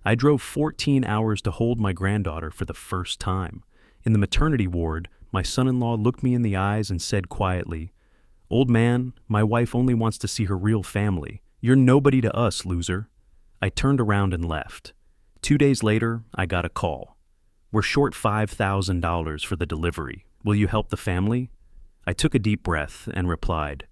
I drove 14 hours to hold my granddaughter for the first time. In the maternity ward, my son-in-law looked me in the eyes and said quietly, "Old man, my wife only wants to see her real family. You're nobody to us, loser." I turned around and left. 2 days later, I got a call. "We're short $5,000 for the delivery. Will you help the family?" I took a deep breath and replied,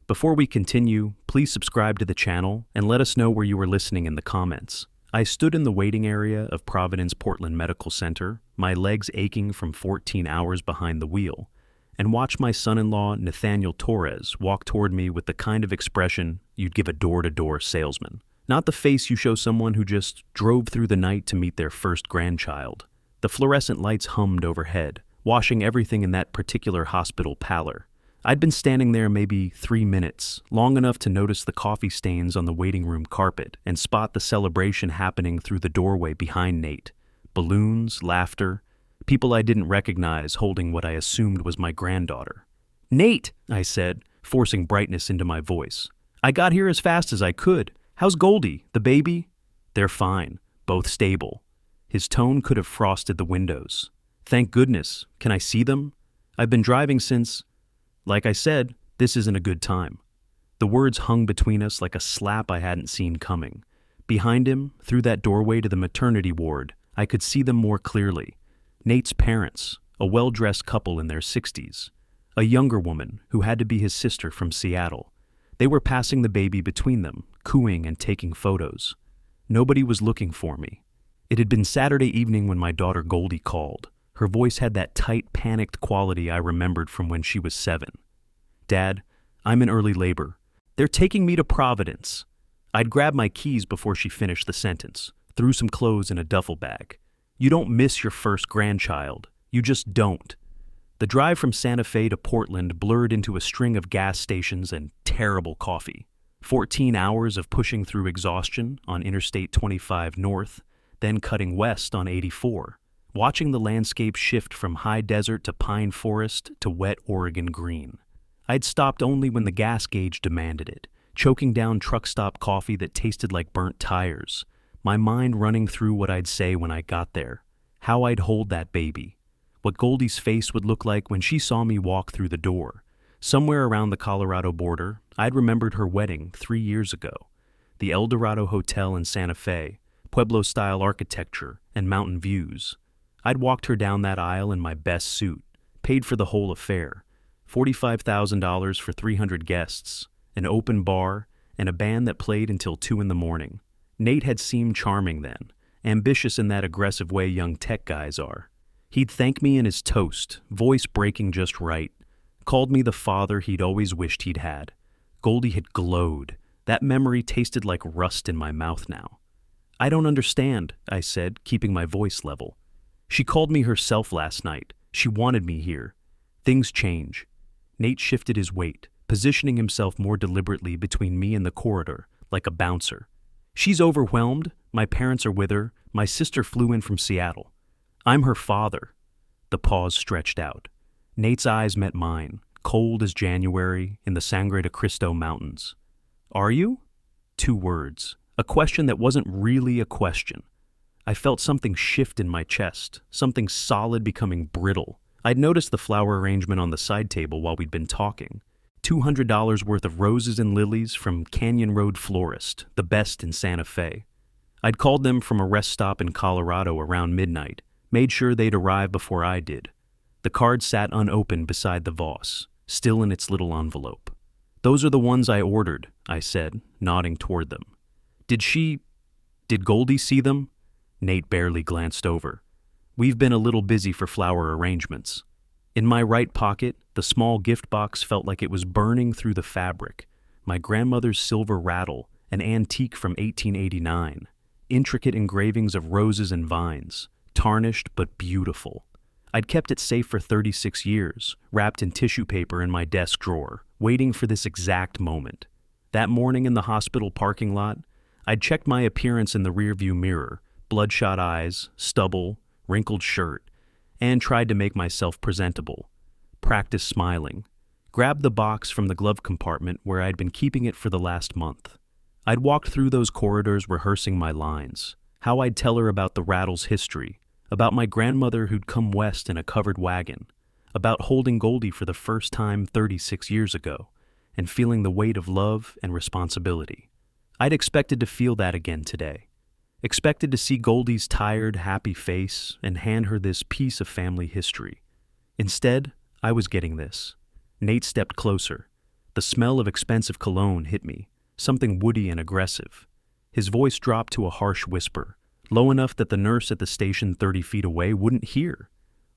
"Before we continue, please subscribe to the channel and let us know where you were listening in the comments." I stood in the waiting area of Providence Portland Medical Center, my legs aching from 14 hours behind the wheel, and watched my son-in-law Nathaniel Torres walk toward me with the kind of expression you'd give a door-to-door salesman. Not the face you show someone who just drove through the night to meet their first grandchild. The fluorescent lights hummed overhead, washing everything in that particular hospital pallor. I'd been standing there maybe 3 minutes, long enough to notice the coffee stains on the waiting room carpet and spot the celebration happening through the doorway behind Nate. Balloons, laughter, people I didn't recognize holding what I assumed was my granddaughter. "Nate," I said, forcing brightness into my voice. "I got here as fast as I could. How's Goldie, the baby?" "They're fine, both stable." His tone could have frosted the windows. "Thank goodness. Can I see them? I've been driving since..." Like I said, this isn't a good time. The words hung between us like a slap I hadn't seen coming. Behind him, through that doorway to the maternity ward, I could see them more clearly. Nate's parents, a well-dressed couple in their 60s. A younger woman who had to be his sister from Seattle. They were passing the baby between them, cooing and taking photos. Nobody was looking for me. It had been Saturday evening when my daughter Goldie called. Her voice had that tight, panicked quality I remembered from when she was 7. "Dad, I'm in early labor. They're taking me to Providence." I'd grabbed my keys before she finished the sentence, threw some clothes in a duffel bag. You don't miss your first grandchild. You just don't. The drive from Santa Fe to Portland blurred into a string of gas stations and terrible coffee. 14 hours of pushing through exhaustion on Interstate 25 North, then cutting west on 84. Watching the landscape shift from high desert to pine forest to wet Oregon green. I'd stopped only when the gas gauge demanded it, choking down truck stop coffee that tasted like burnt tires, my mind running through what I'd say when I got there, how I'd hold that baby, what Goldie's face would look like when she saw me walk through the door. Somewhere around the Colorado border, I'd remembered her wedding 3 years ago, the El Dorado Hotel in Santa Fe, Pueblo-style architecture and mountain views. I'd walked her down that aisle in my best suit, paid for the whole affair, $45,000 for 300 guests, an open bar, and a band that played until 2 in the morning. Nate had seemed charming then, ambitious in that aggressive way young tech guys are. He'd thank me in his toast, voice breaking just right, called me the father he'd always wished he'd had. Goldie had glowed. That memory tasted like rust in my mouth now. "I don't understand," I said, keeping my voice level. "She called me herself last night. She wanted me here. Things change." Nate shifted his weight, positioning himself more deliberately between me and the corridor, like a bouncer. "She's overwhelmed. My parents are with her. My sister flew in from Seattle. I'm her father." The pause stretched out. Nate's eyes met mine, cold as January in the Sangre de Cristo Mountains. "Are you?" 2 words, a question that wasn't really a question. I felt something shift in my chest, something solid becoming brittle. I'd noticed the flower arrangement on the side table while we'd been talking. $200 worth of roses and lilies from Canyon Road Florist, the best in Santa Fe. I'd called them from a rest stop in Colorado around midnight, made sure they'd arrive before I did. The card sat unopened beside the vase, still in its little envelope. "Those are the ones I ordered," I said, nodding toward them. Did Goldie see them?" Nate barely glanced over. "We've been a little busy for flower arrangements." In my right pocket, the small gift box felt like it was burning through the fabric. My grandmother's silver rattle, an antique from 1889. Intricate engravings of roses and vines, tarnished but beautiful. I'd kept it safe for 36 years, wrapped in tissue paper in my desk drawer, waiting for this exact moment. That morning in the hospital parking lot, I'd checked my appearance in the rearview mirror, bloodshot eyes, stubble, wrinkled shirt, and tried to make myself presentable. Practiced smiling. Grabbed the box from the glove compartment where I'd been keeping it for the last month. I'd walked through those corridors rehearsing my lines. how I'd tell her about the rattle's history, about my grandmother who'd come west in a covered wagon, about holding Goldie for the first time 36 years ago, and feeling the weight of love and responsibility. I'd expected to feel that again today. Expected to see Goldie's tired, happy face and hand her this piece of family history. Instead, I was getting this. Nate stepped closer. The smell of expensive cologne hit me, something woody and aggressive. His voice dropped to a harsh whisper, low enough that the nurse at the station 30 feet away wouldn't hear.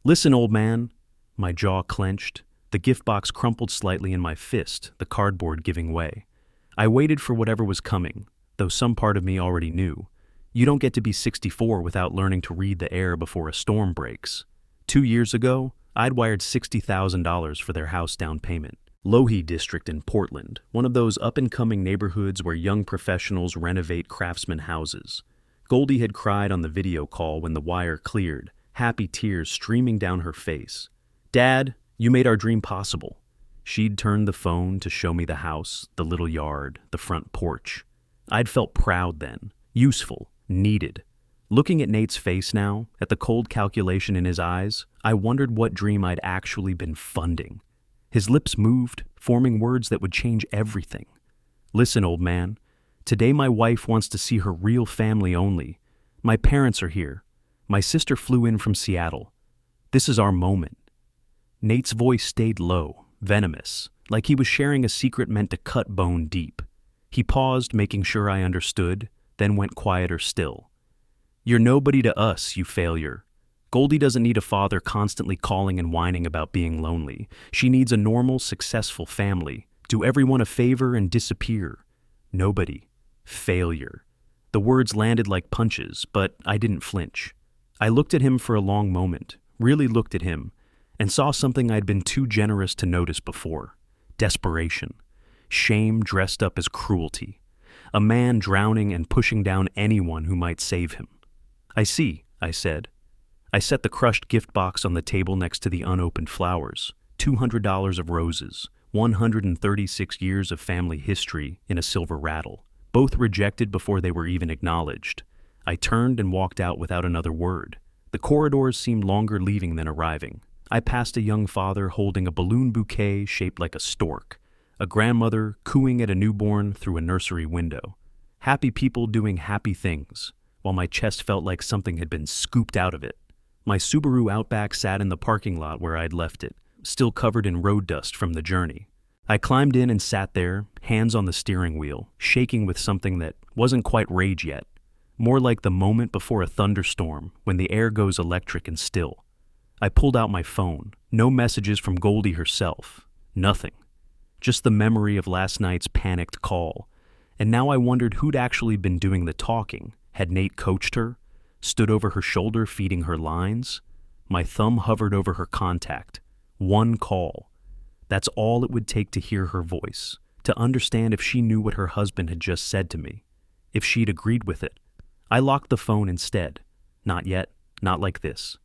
"Listen, old man." My jaw clenched. The gift box crumpled slightly in my fist, the cardboard giving way. I waited for whatever was coming, though some part of me already knew. You don't get to be 64 without learning to read the air before a storm breaks. 2 years ago, I'd wired $60,000 for their house down payment. Lohe District in Portland, one of those up-and-coming neighborhoods where young professionals renovate craftsman houses. Goldie had cried on the video call when the wire cleared, happy tears streaming down her face. "Dad, you made our dream possible." She'd turned the phone to show me the house, the little yard, the front porch. I'd felt proud then, useful, needed. Looking at Nate's face now, at the cold calculation in his eyes, I wondered what dream I'd actually been funding. His lips moved, forming words that would change everything. "Listen, old man, today my wife wants to see her real family only. My parents are here. My sister flew in from Seattle. This is our moment." Nate's voice stayed low, venomous, like he was sharing a secret meant to cut bone deep. He paused, making sure I understood, then went quieter still. "You're nobody to us, you failure. Goldie doesn't need a father constantly calling and whining about being lonely. She needs a normal, successful family. Do everyone a favor and disappear. Nobody. Failure." The words landed like punches, but I didn't flinch. I looked at him for a long moment, really looked at him, and saw something I'd been too generous to notice before. Desperation. Shame dressed up as cruelty. A man drowning and pushing down anyone who might save him. "I see," I said. I set the crushed gift box on the table next to the unopened flowers. $200 of roses, 136 years of family history in a silver rattle, both rejected before they were even acknowledged. I turned and walked out without another word. The corridors seemed longer leaving than arriving. I passed a young father holding a balloon bouquet shaped like a stork, a grandmother cooing at a newborn through a nursery window. Happy people doing happy things, while my chest felt like something had been scooped out of it. My Subaru Outback sat in the parking lot where I'd left it, still covered in road dust from the journey. I climbed in and sat there, hands on the steering wheel, shaking with something that wasn't quite rage yet, more like the moment before a thunderstorm when the air goes electric and still. I pulled out my phone. No messages from Goldie herself. Nothing. Just the memory of last night's panicked call. And now I wondered who'd actually been doing the talking. Had Nate coached her? Stood over her shoulder feeding her lines? My thumb hovered over her contact. One call. That's all it would take to hear her voice, to understand if she knew what her husband had just said to me, if she'd agreed with it. I locked the phone instead. Not yet, not like this.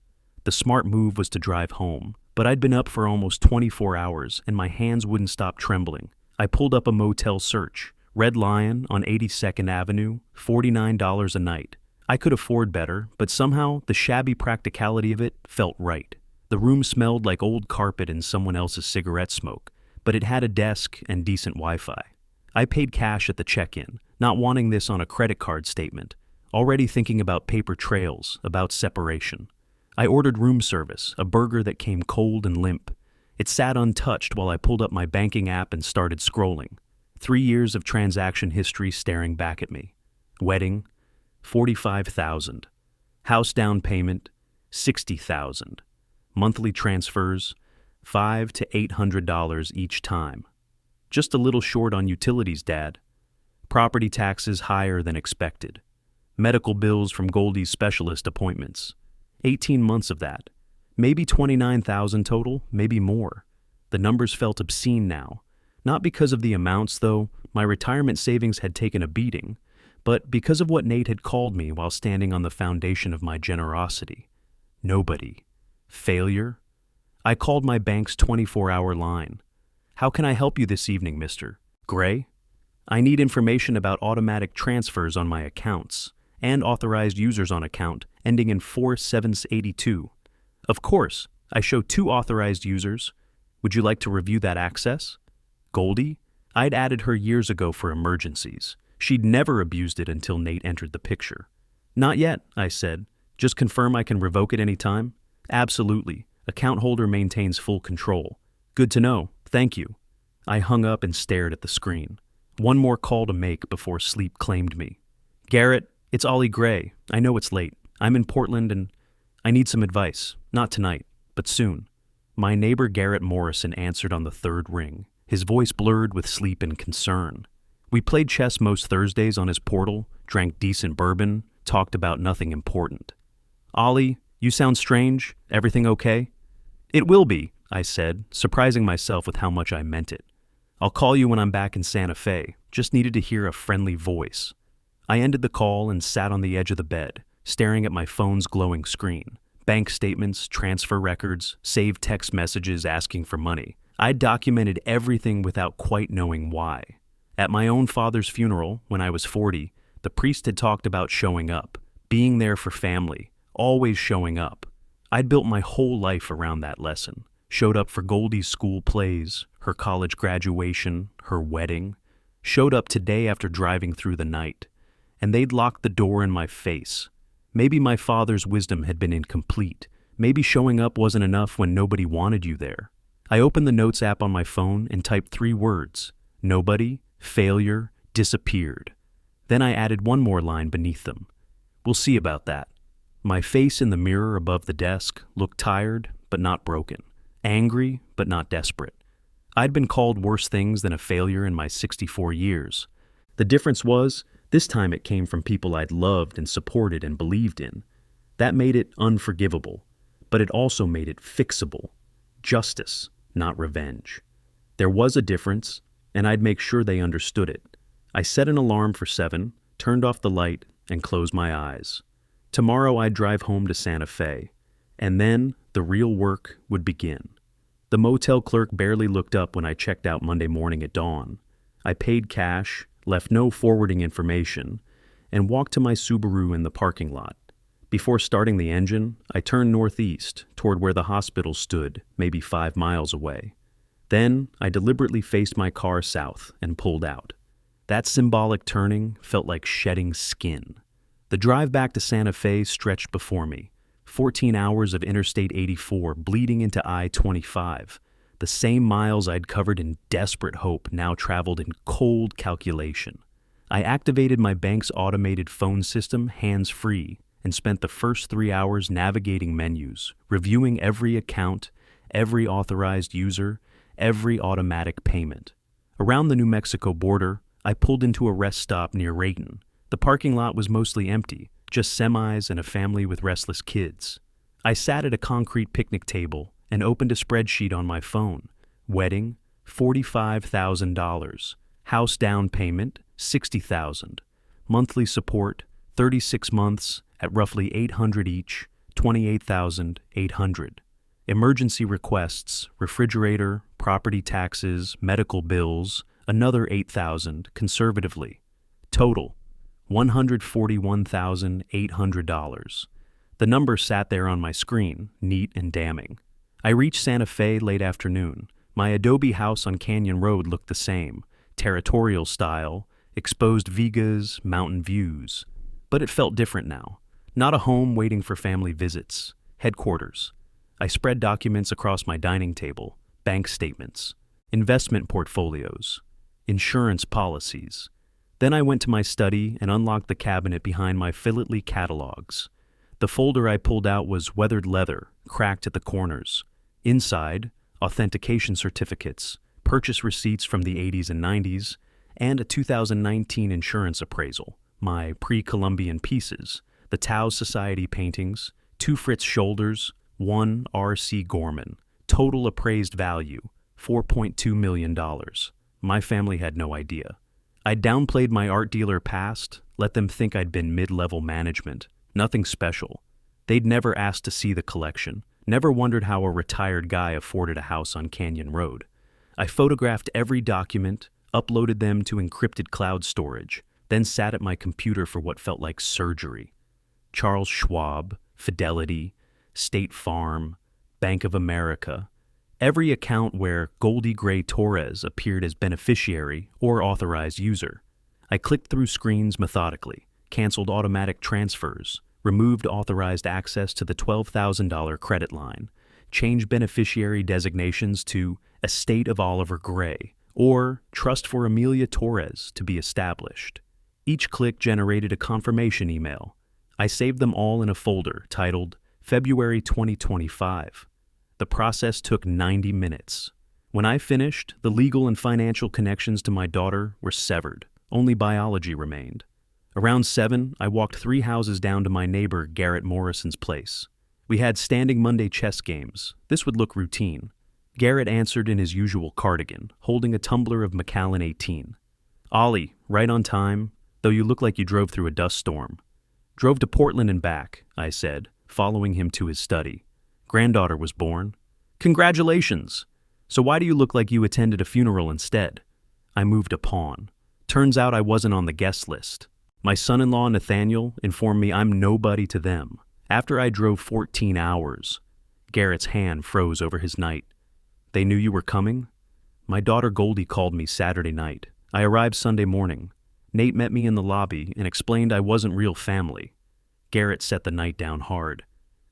The smart move was to drive home, but I'd been up for almost 24 hours and my hands wouldn't stop trembling. I pulled up a motel search. Red Lion on 82nd Avenue, $49 a night. I could afford better, but somehow the shabby practicality of it felt right. The room smelled like old carpet and someone else's cigarette smoke, but it had a desk and decent Wi-Fi. I paid cash at the check-in, not wanting this on a credit card statement, already thinking about paper trails, about separation. I ordered room service, a burger that came cold and limp. It sat untouched while I pulled up my banking app and started scrolling. 3 years of transaction history staring back at me. Wedding, $45,000. House down payment, $60,000. Monthly transfers, $500 to $800 each time. Just a little short on utilities, Dad. Property taxes higher than expected. Medical bills from Goldie's specialist appointments. 18 months of that. Maybe $29,000 total, maybe more. The numbers felt obscene now. Not because of the amounts, though. My retirement savings had taken a beating, but because of what Nate had called me while standing on the foundation of my generosity. Nobody. Failure? I called my bank's 24-hour line. "How can I help you this evening, Mr. Gray? I need information about automatic transfers on my accounts. and authorized users on account ending in 4782. Of course, I show 2 authorized users. Would you like to review that access? Goldie? I'd added her years ago for emergencies. She'd never abused it until Nate entered the picture. Not yet, I said. Just confirm I can revoke it any time? Absolutely. Account holder maintains full control. Good to know. Thank you. I hung up and stared at the screen. One more call to make before sleep claimed me. Garrett, it's Ollie Gray. I know it's late. I'm in Portland and I need some advice. Not tonight, but soon. My neighbor Garrett Morrison answered on the 3rd ring, his voice blurred with sleep and concern. We played chess most Thursdays on his portal, drank decent bourbon, talked about nothing important. Ollie, you sound strange. Everything okay? It will be, I said, surprising myself with how much I meant it. I'll call you when I'm back in Santa Fe. Just needed to hear a friendly voice. I ended the call and sat on the edge of the bed, staring at my phone's glowing screen. Bank statements, transfer records, saved text messages asking for money. I'd documented everything without quite knowing why. At my own father's funeral, when I was 40, the priest had talked about showing up, being there for family, always showing up. I'd built my whole life around that lesson. Showed up for Goldie's school plays, her college graduation, her wedding. Showed up today after driving through the night. And they'd locked the door in my face. Maybe my father's wisdom had been incomplete. Maybe showing up wasn't enough when nobody wanted you there. I opened the Notes app on my phone and typed 3 words. Nobody, failure, disappeared. Then I added one more line beneath them. We'll see about that. My face in the mirror above the desk looked tired, but not broken. Angry, but not desperate. I'd been called worse things than a failure in my 64 years. The difference was, this time it came from people I'd loved and supported and believed in. That made it unforgivable, but it also made it fixable. Justice, not revenge. There was a difference, and I'd make sure they understood it. I set an alarm for 7, turned off the light, and closed my eyes. Tomorrow I'd drive home to Santa Fe, and then the real work would begin. The motel clerk barely looked up when I checked out Monday morning at dawn. I paid cash, left no forwarding information, and walked to my Subaru in the parking lot. Before starting the engine, I turned northeast, toward where the hospital stood, maybe 5 miles away. Then, I deliberately faced my car south and pulled out. That symbolic turning felt like shedding skin. The drive back to Santa Fe stretched before me. 14 hours of Interstate 84 bleeding into I-25. The same miles I'd covered in desperate hope now traveled in cold calculation. I activated my bank's automated phone system hands-free and spent the first 3 hours navigating menus, reviewing every account, every authorized user, every automatic payment. Around the New Mexico border, I pulled into a rest stop near Rayton. The parking lot was mostly empty, just semis and a family with restless kids. I sat at a concrete picnic table and opened a spreadsheet on my phone. Wedding, $45,000. House down payment, $60,000. Monthly support, 36 months at roughly $800 each, $28,800. Emergency requests, refrigerator, property taxes, medical bills, another $8,000 conservatively. Total, $141,800. The number sat there on my screen, neat and damning. I reached Santa Fe late afternoon. My adobe house on Canyon Road looked the same, territorial style, exposed vigas, mountain views. But it felt different now. Not a home waiting for family visits. Headquarters. I spread documents across my dining table, bank statements, investment portfolios, insurance policies. Then I went to my study and unlocked the cabinet behind my Philately catalogs. The folder I pulled out was weathered leather, cracked at the corners. Inside, authentication certificates, purchase receipts from the 80s and 90s, and a 2019 insurance appraisal, my pre-Columbian pieces, the Tau Society paintings, 2 Fritz shoulders, 1 R.C. Gorman. Total appraised value, $4.2 million. My family had no idea. I downplayed my art dealer past, let them think I'd been mid-level management. Nothing special. They'd never asked to see the collection, never wondered how a retired guy afforded a house on Canyon Road. I photographed every document, uploaded them to encrypted cloud storage, then sat at my computer for what felt like surgery. Charles Schwab, Fidelity, State Farm, Bank of America, every account where Goldie Gray Torres appeared as beneficiary or authorized user. I clicked through screens methodically, canceled automatic transfers, removed authorized access to the $12,000 credit line, changed beneficiary designations to Estate of Oliver Gray or Trust for Amelia Torres to be established. Each click generated a confirmation email. I saved them all in a folder titled February 2025. The process took 90 minutes. When I finished, the legal and financial connections to my daughter were severed. Only biology remained. Around 7, I walked 3 houses down to my neighbor Garrett Morrison's place. We had standing Monday chess games. This would look routine. Garrett answered in his usual cardigan, holding a tumbler of Macallan 18. Ollie, right on time, though you look like you drove through a dust storm. Drove to Portland and back, I said, following him to his study. Granddaughter was born. Congratulations! So why do you look like you attended a funeral instead? I moved a pawn. Turns out I wasn't on the guest list. My son-in-law Nathaniel informed me I'm nobody to them. After I drove 14 hours, Garrett's hand froze over his night. They knew you were coming? My daughter Goldie called me Saturday night. I arrived Sunday morning. Nate met me in the lobby and explained I wasn't real family. Garrett set the night down hard.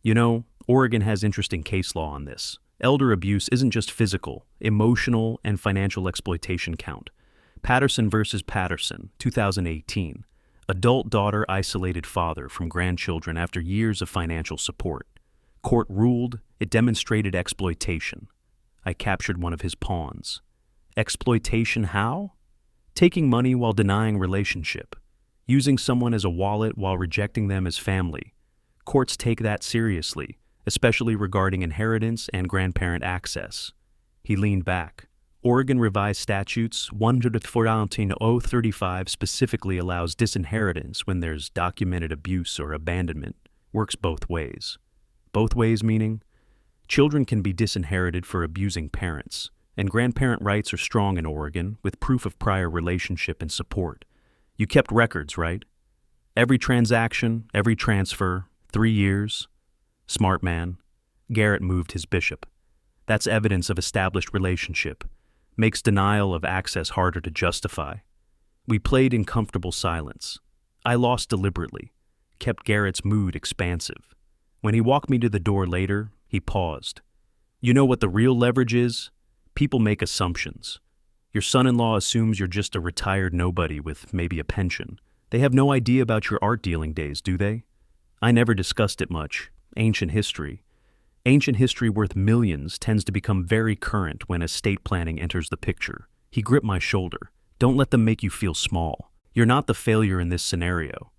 You know, Oregon has interesting case law on this. Elder abuse isn't just physical, emotional, and financial exploitation count. Patterson versus Patterson, 2018. Adult daughter isolated father from grandchildren after years of financial support. Court ruled it demonstrated exploitation. I captured one of his pawns. Exploitation how? Taking money while denying relationship. Using someone as a wallet while rejecting them as family. Courts take that seriously, especially regarding inheritance and grandparent access. He leaned back. Oregon Revised Statutes 114.035 specifically allows disinheritance when there's documented abuse or abandonment. Works both ways. Both ways meaning, children can be disinherited for abusing parents, and grandparent rights are strong in Oregon with proof of prior relationship and support. You kept records, right? Every transaction, every transfer, 3 years. Smart man. Garrett moved his bishop. That's evidence of established relationship. Makes denial of access harder to justify. We played in comfortable silence. I lost deliberately, kept Garrett's mood expansive. When he walked me to the door later, he paused. You know what the real leverage is? People make assumptions. Your son-in-law assumes you're just a retired nobody with maybe a pension. They have no idea about your art dealing days, do they? I never discussed it much. Ancient history. Ancient history worth millions tends to become very current when estate planning enters the picture. He gripped my shoulder. Don't let them make you feel small. You're not the failure in this scenario.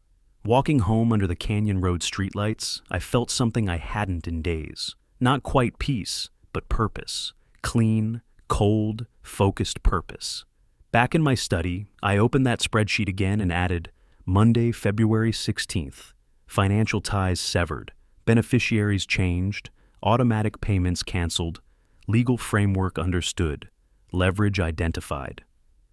Walking home under the Canyon Road streetlights, I felt something I hadn't in days. Not quite peace, but purpose. Clean, cold, focused purpose. Back in my study, I opened that spreadsheet again and added Monday, February 16th. Financial ties severed. Beneficiaries changed. Automatic payments canceled. Legal framework understood. Leverage identified.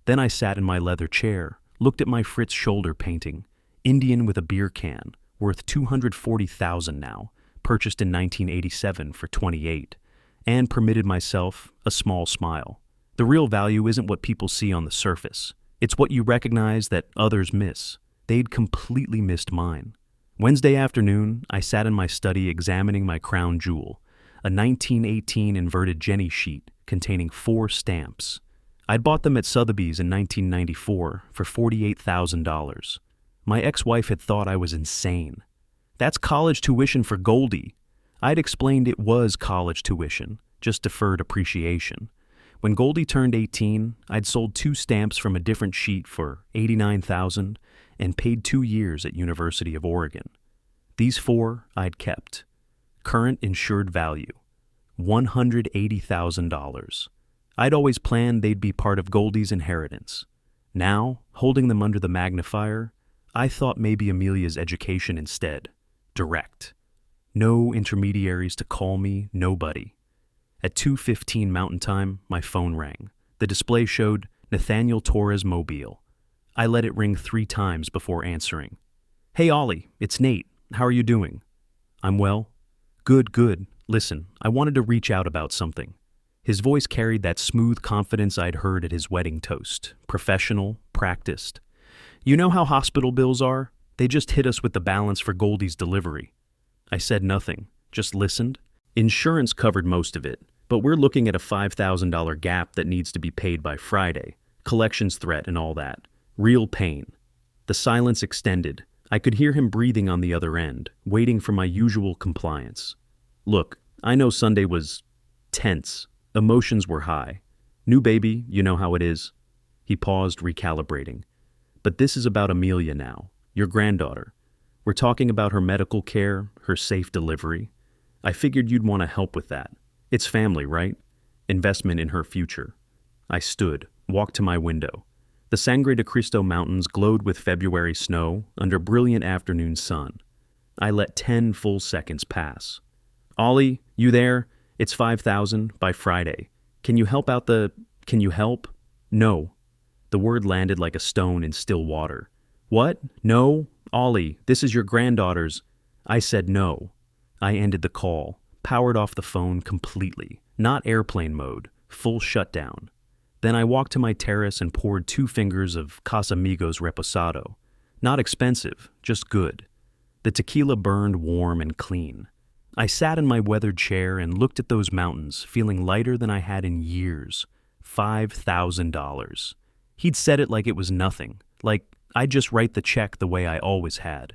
Then I sat in my leather chair, looked at my Fritz shoulder painting, Indian with a beer can, worth $240,000 now, purchased in 1987 for $28, and permitted myself a small smile. The real value isn't what people see on the surface. It's what you recognize that others miss. They'd completely missed mine. Wednesday afternoon, I sat in my study examining my crown jewel, a 1918 inverted Jenny sheet containing 4 stamps. I'd bought them at Sotheby's in 1994 for $48,000. My ex-wife had thought I was insane. That's college tuition for Goldie. I'd explained it was college tuition, just deferred appreciation. When Goldie turned 18, I'd sold 2 stamps from a different sheet for $89,000 and paid 2 years at University of Oregon. These 4 I'd kept. Current insured value, $180,000. I'd always planned they'd be part of Goldie's inheritance. Now, holding them under the magnifier, I thought maybe Amelia's education instead. Direct. No intermediaries to call me, nobody. At 2:15 Mountain Time, my phone rang. The display showed Nathaniel Torres Mobile. I let it ring 3 times before answering. Hey Ollie, it's Nate. How are you doing? I'm well. Good, good. Listen, I wanted to reach out about something. His voice carried that smooth confidence I'd heard at his wedding toast. Professional, practiced. You know how hospital bills are? They just hit us with the balance for Goldie's delivery. I said nothing, just listened. Insurance covered most of it, but we're looking at a $5,000 gap that needs to be paid by Friday. Collections threat and all that. Real pain. The silence extended. I could hear him breathing on the other end, waiting for my usual compliance. Look, I know Sunday was tense. Emotions were high. New baby, you know how it is. He paused, recalibrating. But this is about Amelia now, your granddaughter. We're talking about her medical care, her safe delivery. I figured you'd want to help with that. It's family, right? Investment in her future. I stood, walked to my window. The Sangre de Cristo Mountains glowed with February snow under brilliant afternoon sun. I let 10 full seconds pass. Ollie, you there? It's 5,000 by Friday. Can you help? No. The word landed like a stone in still water. What? No? Ollie, this is your granddaughter's. I said no. I ended the call, powered off the phone completely. Not airplane mode, full shutdown. Then I walked to my terrace and poured 2 fingers of Casamigos Reposado. Not expensive, just good. The tequila burned warm and clean. I sat in my weathered chair and looked at those mountains, feeling lighter than I had in years. $5,000. He'd said it like it was nothing, like I'd just write the check the way I always had.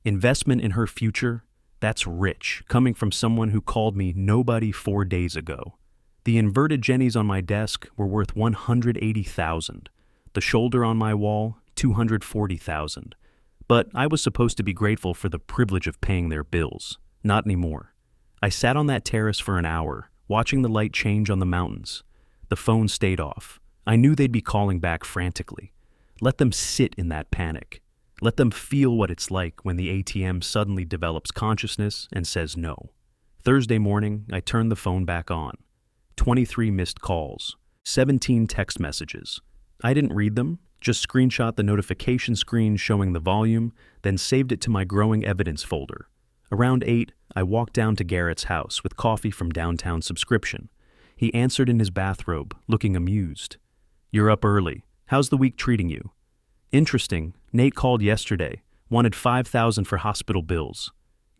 Investment in her future? That's rich, coming from someone who called me nobody 4 days ago. The inverted jennies on my desk were worth $180,000. The shoulder on my wall, $240,000. But I was supposed to be grateful for the privilege of paying their bills. Not anymore. I sat on that terrace for an hour, watching the light change on the mountains. The phone stayed off. I knew they'd be calling back frantically. Let them sit in that panic. Let them feel what it's like when the ATM suddenly develops consciousness and says no. Thursday morning, I turned the phone back on. 23 missed calls, 17 text messages. I didn't read them, just screenshot the notification screen showing the volume, then saved it to my growing evidence folder. Around 8, I walked down to Garrett's house with coffee from Downtown Subscription. He answered in his bathrobe, looking amused. You're up early. How's the week treating you? Interesting. Nate called yesterday. Wanted $5,000 for hospital bills.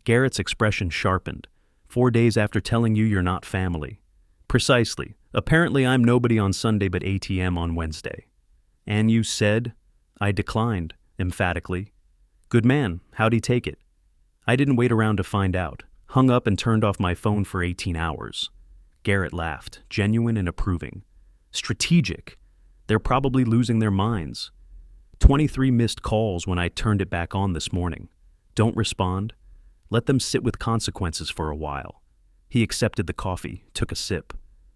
Garrett's expression sharpened. 4 days after telling you you're not family. Precisely. Apparently I'm nobody on Sunday but ATM on Wednesday. And you said? I declined, emphatically. Good man. How'd he take it? I didn't wait around to find out. Hung up and turned off my phone for 18 hours. Garrett laughed, genuine and approving. Strategic. They're probably losing their minds. 23 missed calls when I turned it back on this morning. Don't respond. Let them sit with consequences for a while. He accepted the coffee, took a sip.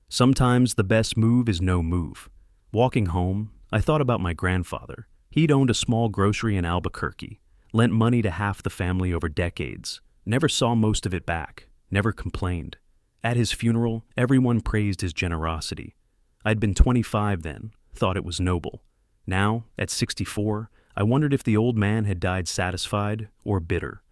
Sometimes the best move is no move. Walking home, I thought about my grandfather. He'd owned a small grocery in Albuquerque, lent money to half the family over decades, never saw most of it back, never complained. At his funeral, everyone praised his generosity. I'd been 25 then, thought it was noble. Now, at 64, I wondered if the old man had died satisfied or bitter.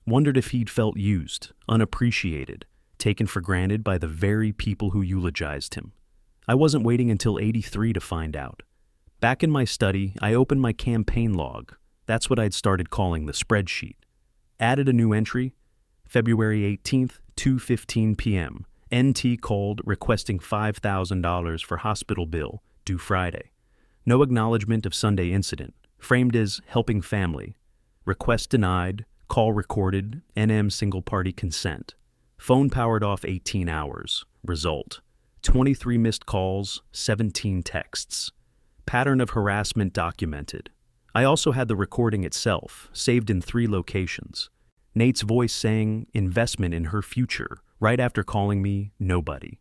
Wondered if he'd felt used, unappreciated, taken for granted by the very people who eulogized him. I wasn't waiting until 83 to find out. Back in my study, I opened my campaign log. That's what I'd started calling the spreadsheet. Added a new entry. February 18th, 2:15 p.m. NT called requesting $5,000 for hospital bill, due Friday. No acknowledgement of Sunday incident, framed as helping family. Request denied, call recorded, NM single party consent. Phone powered off 18 hours. Result: 23 missed calls, 17 texts. Pattern of harassment documented. I also had the recording itself, saved in 3 locations. Nate's voice saying investment in her future, right after calling me nobody.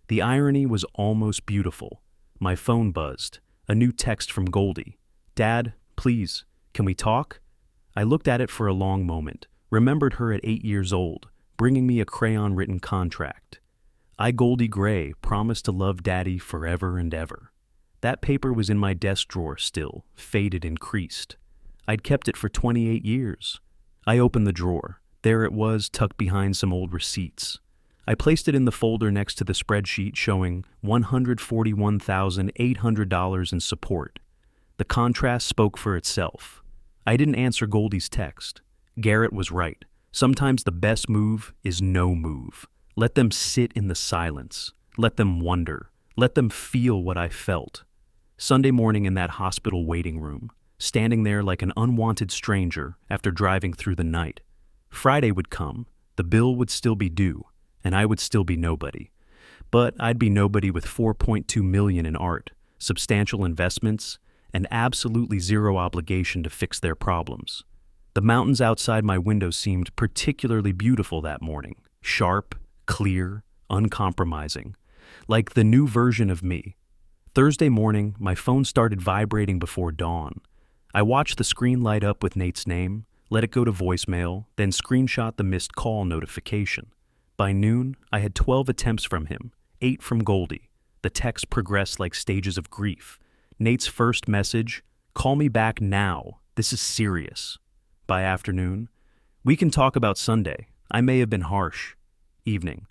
The irony was almost beautiful. My phone buzzed. A new text from Goldie. Dad, please, can we talk? I looked at it for a long moment, remembered her at 8 years old, bringing me a crayon-written contract. I, Goldie Gray, promised to love Daddy forever and ever. That paper was in my desk drawer still, faded and creased. I'd kept it for 28 years. I opened the drawer. There it was, tucked behind some old receipts. I placed it in the folder next to the spreadsheet showing $141,800 in support. The contrast spoke for itself. I didn't answer Goldie's text. Garrett was right. Sometimes the best move is no move. Let them sit in the silence. Let them wonder. Let them feel what I felt. Sunday morning in that hospital waiting room, standing there like an unwanted stranger after driving through the night. Friday would come, the bill would still be due, and I would still be nobody. But I'd be nobody with $4.2 million in art, substantial investments, and absolutely zero obligation to fix their problems. The mountains outside my window seemed particularly beautiful that morning, sharp, clear, uncompromising, like the new version of me. Thursday morning, my phone started vibrating before dawn. I watched the screen light up with Nate's name, let it go to voicemail, then screenshot the missed call notification. By noon, I had 12 attempts from him, 8 from Goldie. The text progressed like stages of grief. Nate's first message, "Call me back now. This is serious." By afternoon, "We can talk about Sunday. I may have been harsh." Evening,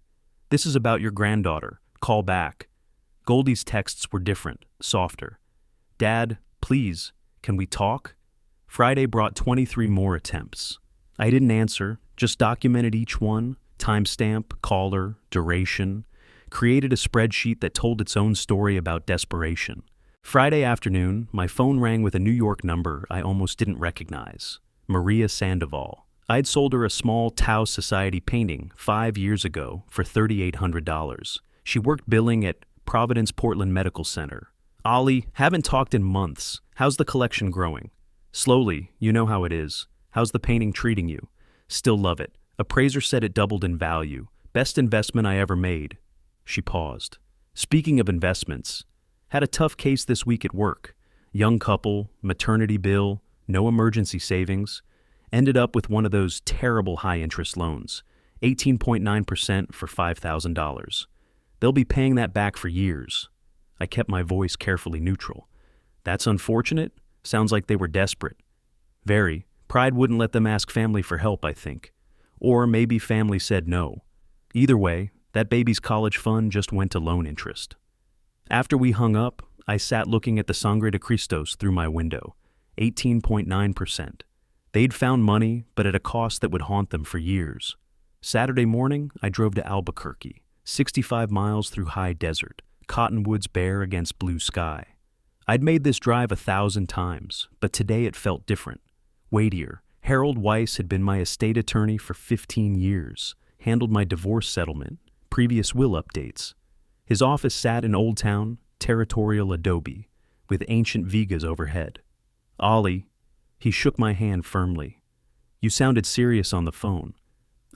"This is about your granddaughter. Call back." Goldie's texts were different, softer. "Dad, please, can we talk?" Friday brought 23 more attempts. I didn't answer, just documented each one, timestamp, caller, duration, created a spreadsheet that told its own story about desperation. Friday afternoon, my phone rang with a New York number I almost didn't recognize. Maria Sandoval. I'd sold her a small Tau Society painting 5 years ago for $3,800. She worked billing at Providence Portland Medical Center. "Ollie, haven't talked in months. How's the collection growing?" "Slowly, you know how it is. How's the painting treating you?" "Still love it. Appraiser said it doubled in value. Best investment I ever made." She paused. "Speaking of investments, had a tough case this week at work. Young couple, maternity bill, no emergency savings. Ended up with one of those terrible high-interest loans, 18.9% for $5,000. They'll be paying that back for years." I kept my voice carefully neutral. "That's unfortunate. Sounds like they were desperate." "Very. Pride wouldn't let them ask family for help, I think. Or maybe family said no. Either way, that baby's college fund just went to loan interest." After we hung up, I sat looking at the Sangre de Cristos through my window, 18.9%. They'd found money, but at a cost that would haunt them for years. Saturday morning, I drove to Albuquerque, 65 miles through high desert, cottonwoods bare against blue sky. I'd made this drive 1,000 times, but today it felt different. Weightier. Harold Weiss had been my estate attorney for 15 years, handled my divorce settlement, previous will updates. His office sat in Old Town, territorial adobe, with ancient vigas overhead. "Ollie," he shook my hand firmly. "You sounded serious on the phone.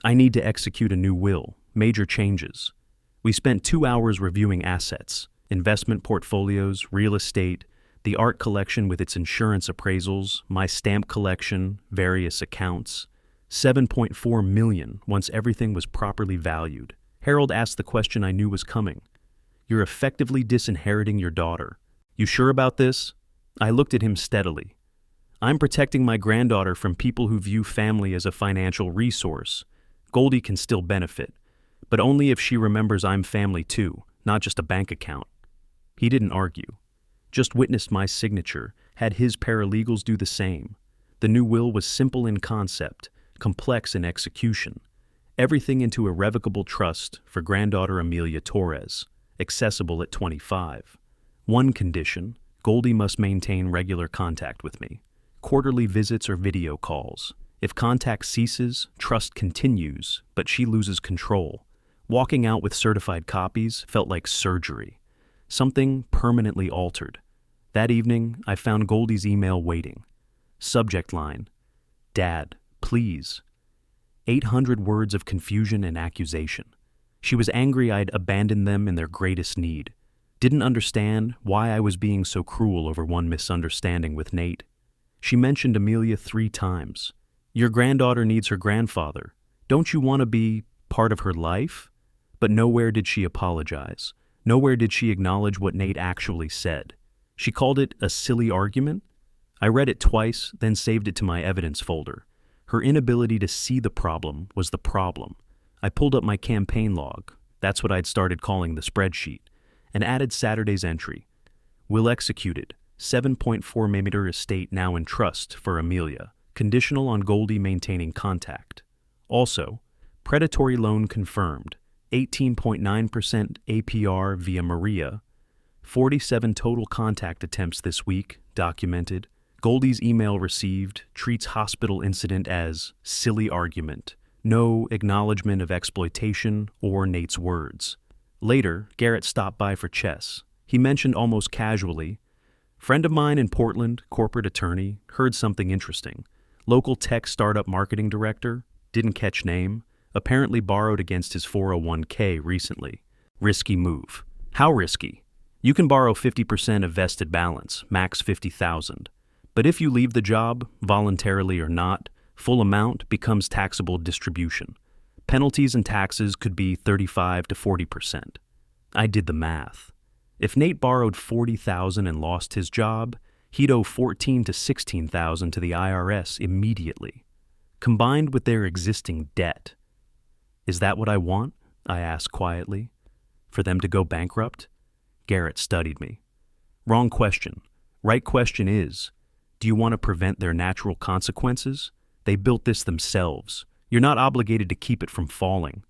I need to execute a new will, major changes." We spent 2 hours reviewing assets, investment portfolios, real estate, the art collection with its insurance appraisals, my stamp collection, various accounts. $7.4 million once everything was properly valued. Harold asked the question I knew was coming. "You're effectively disinheriting your daughter. You sure about this?" I looked at him steadily. "I'm protecting my granddaughter from people who view family as a financial resource. Goldie can still benefit, but only if she remembers I'm family too, not just a bank account." He didn't argue. Just witnessed my signature, had his paralegals do the same. The new will was simple in concept, complex in execution. Everything into irrevocable trust for granddaughter Amelia Torres, accessible at 25. One condition, Goldie must maintain regular contact with me. Quarterly visits or video calls. If contact ceases, trust continues, but she loses control. Walking out with certified copies felt like surgery. Something permanently altered. That evening, I found Goldie's email waiting. Subject line, "Dad, please." 800 words of confusion and accusation. She was angry I'd abandoned them in their greatest need. Didn't understand why I was being so cruel over one misunderstanding with Nate. She mentioned Amelia 3 times. "Your granddaughter needs her grandfather. Don't you want to be part of her life?" But nowhere did she apologize. Nowhere did she acknowledge what Nate actually said. She called it a silly argument. I read it twice, then saved it to my evidence folder. Her inability to see the problem was the problem. I pulled up my campaign log, that's what I'd started calling the spreadsheet, and added Saturday's entry. Will executed. 7.4 millimeter estate now in trust for Amelia, conditional on Goldie maintaining contact. Also, predatory loan confirmed, 18.9% APR via Maria, 47 total contact attempts this week, documented. Goldie's email received treats hospital incident as silly argument. No acknowledgement of exploitation or Nate's words. Later, Garrett stopped by for chess. He mentioned almost casually, friend of mine in Portland, corporate attorney, heard something interesting. Local tech startup marketing director, didn't catch name, apparently borrowed against his 401k recently. Risky move. How risky? You can borrow 50% of vested balance, max $50,000. But if you leave the job, voluntarily or not, full amount becomes taxable distribution. Penalties and taxes could be 35 to 40%. I did the math. If Nate borrowed $40,000 and lost his job, he'd owe $14,000 to $16,000 to the IRS immediately, combined with their existing debt. Is that what I want? I asked quietly. For them to go bankrupt? Garrett studied me. Wrong question. Right question is, do you want to prevent their natural consequences? They built this themselves. You're not obligated to keep it from falling.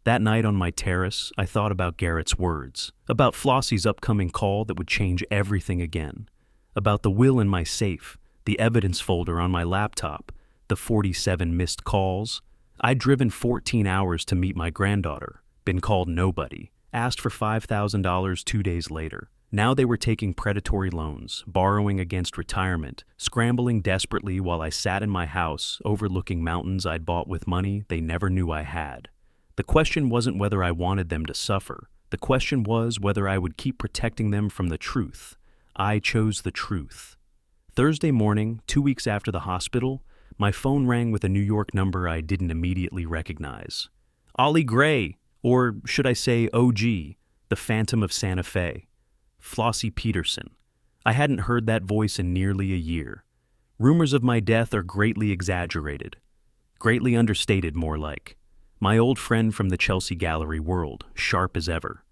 That night on my terrace, I thought about Garrett's words, about Flossie's upcoming call that would change everything again, about the will in my safe, the evidence folder on my laptop, the 47 missed calls. I'd driven 14 hours to meet my granddaughter, been called nobody, asked for $5,000 2 days later. Now they were taking predatory loans, borrowing against retirement, scrambling desperately while I sat in my house overlooking mountains I'd bought with money they never knew I had. The question wasn't whether I wanted them to suffer. The question was whether I would keep protecting them from the truth. I chose the truth. Thursday morning, 2 weeks after the hospital, my phone rang with a New York number I didn't immediately recognize. Ollie Gray, or should I say OG, the Phantom of Santa Fe. Flossie Peterson. I hadn't heard that voice in nearly a year. Rumors of my death are greatly exaggerated. Greatly understated, more like. My old friend from the Chelsea Gallery world, sharp as ever.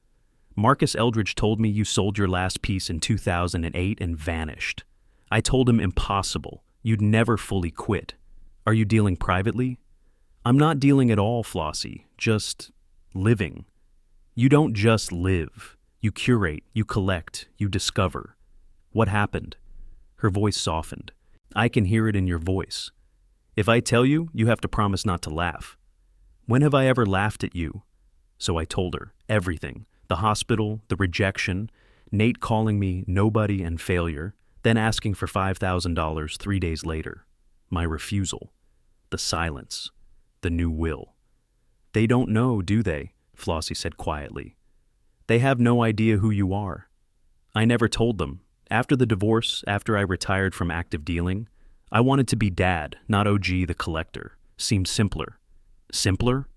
Marcus Eldridge told me you sold your last piece in 2008 and vanished. I told him impossible. You'd never fully quit. Are you dealing privately? I'm not dealing at all, Flossie. Just living. You don't just live. You curate, you collect, you discover. What happened? Her voice softened. I can hear it in your voice. If I tell you, you have to promise not to laugh. When have I ever laughed at you? So I told her everything. The hospital, the rejection, Nate calling me nobody and failure, then asking for $5,000 3 days later. My refusal. The silence. The new will. They don't know, do they? Flossie said quietly. They have no idea who you are. I never told them. After the divorce, after I retired from active dealing, I wanted to be dad, not OG the collector. Seemed simpler. Simpler?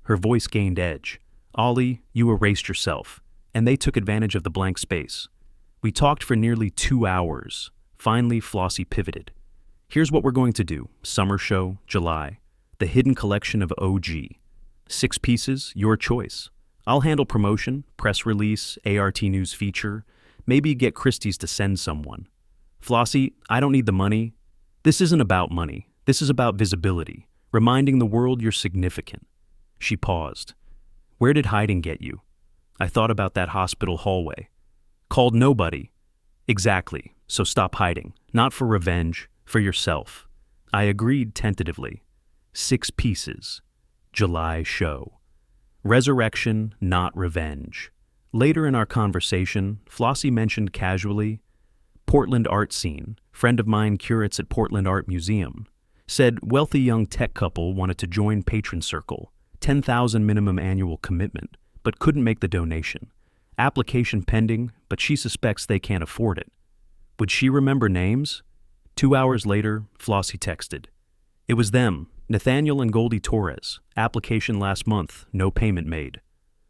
Her voice gained edge. Ollie, you erased yourself, and they took advantage of the blank space. We talked for nearly 2 hours. Finally, Flossie pivoted. Here's what we're going to do. Summer show, July. The hidden collection of OG. 6 pieces, your choice. I'll handle promotion, press release, ART news feature, maybe get Christie's to send someone. Flossie, I don't need the money. This isn't about money. This is about visibility, reminding the world you're significant. She paused. Where did hiding get you? I thought about that hospital hallway. Called nobody. Exactly, so stop hiding. Not for revenge, for yourself. I agreed tentatively. 6 pieces. July show. Resurrection, not revenge. Later in our conversation, Flossie mentioned casually, Portland art scene. Friend of mine curates at Portland Art Museum. Said wealthy young tech couple wanted to join patron circle. $10,000 minimum annual commitment, but couldn't make the donation. Application pending, but she suspects they can't afford it. Would she remember names? 2 hours later, Flossie texted. It was them. Nathaniel and Goldie Torres. Application last month, no payment made.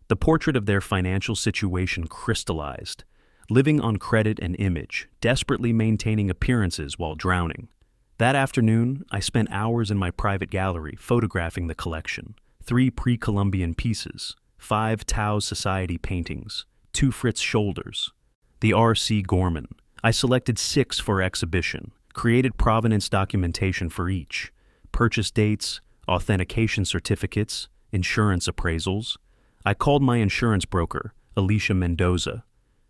The portrait of their financial situation crystallized. living on credit and image, desperately maintaining appearances while drowning. That afternoon, I spent hours in my private gallery photographing the collection. 3 pre-Columbian pieces, 5 Tao Society paintings, 2 Fritz shoulders, the R.C. Gorman. I selected 6 for exhibition, created provenance documentation for each, purchase dates, authentication certificates, insurance appraisals. I called my insurance broker, Alicia Mendoza.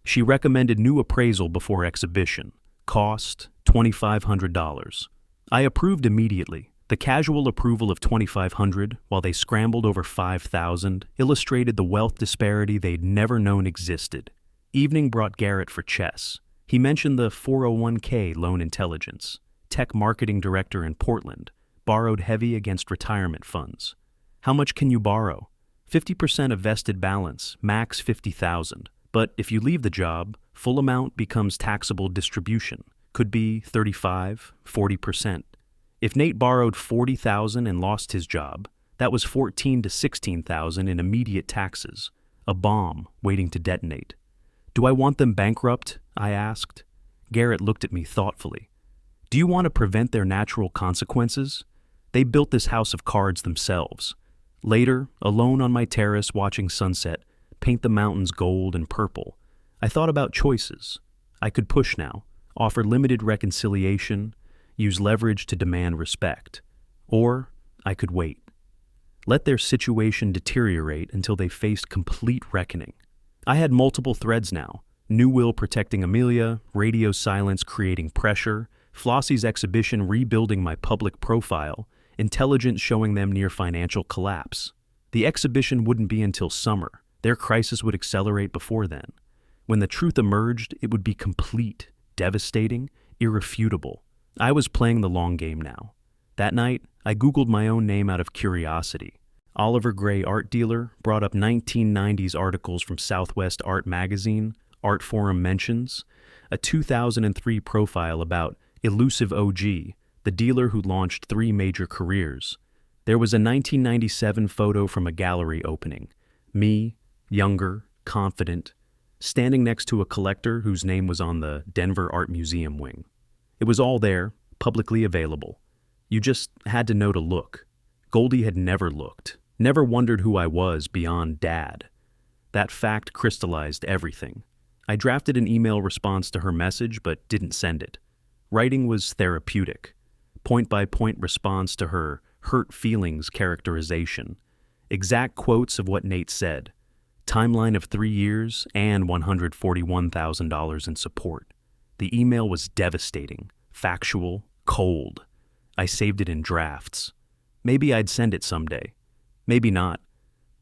She recommended new appraisal before exhibition. Cost, $2,500. I approved immediately. The casual approval of $2,500, while they scrambled over $5,000, illustrated the wealth disparity they'd never known existed. Evening brought Garrett for chess. He mentioned the 401k loan intelligence. Tech marketing director in Portland. Borrowed heavy against retirement funds. How much can you borrow? 50% of vested balance, max $50,000. But if you leave the job, full amount becomes taxable distribution. Could be 35, 40%. If Nate borrowed $40,000 and lost his job, that was $14,000 to $16,000 in immediate taxes. A bomb waiting to detonate. Do I want them bankrupt? I asked. Garrett looked at me thoughtfully. Do you want to prevent their natural consequences? They built this house of cards themselves. Later, alone on my terrace watching sunset, paint the mountains gold and purple, I thought about choices. I could push now, offer limited reconciliation, use leverage to demand respect. Or I could wait. Let their situation deteriorate until they faced complete reckoning. I had multiple threads now. New Will protecting Amelia, radio silence creating pressure, Flossie's exhibition rebuilding my public profile, intelligence showing them near financial collapse. The exhibition wouldn't be until summer. Their crisis would accelerate before then. When the truth emerged, it would be complete, devastating, irrefutable. I was playing the long game now. That night, I Googled my own name out of curiosity. Oliver Gray art dealer brought up 1990s articles from Southwest Art Magazine, Art Forum mentions, a 2003 profile about Elusive OG, the dealer who launched 3 major careers. There was a 1997 photo from a gallery opening. Me, younger, confident, standing next to a collector whose name was on the Denver Art Museum wing. It was all there, publicly available. You just had to know to look. Goldie had never looked, never wondered who I was beyond Dad. That fact crystallized everything. I drafted an email response to her message but didn't send it. Writing was therapeutic. Point-by-point response to her hurt feelings characterization. Exact quotes of what Nate said. Timeline of 3 years and $141,000 in support. The email was devastating, factual, cold. I saved it in drafts. Maybe I'd send it someday. Maybe not.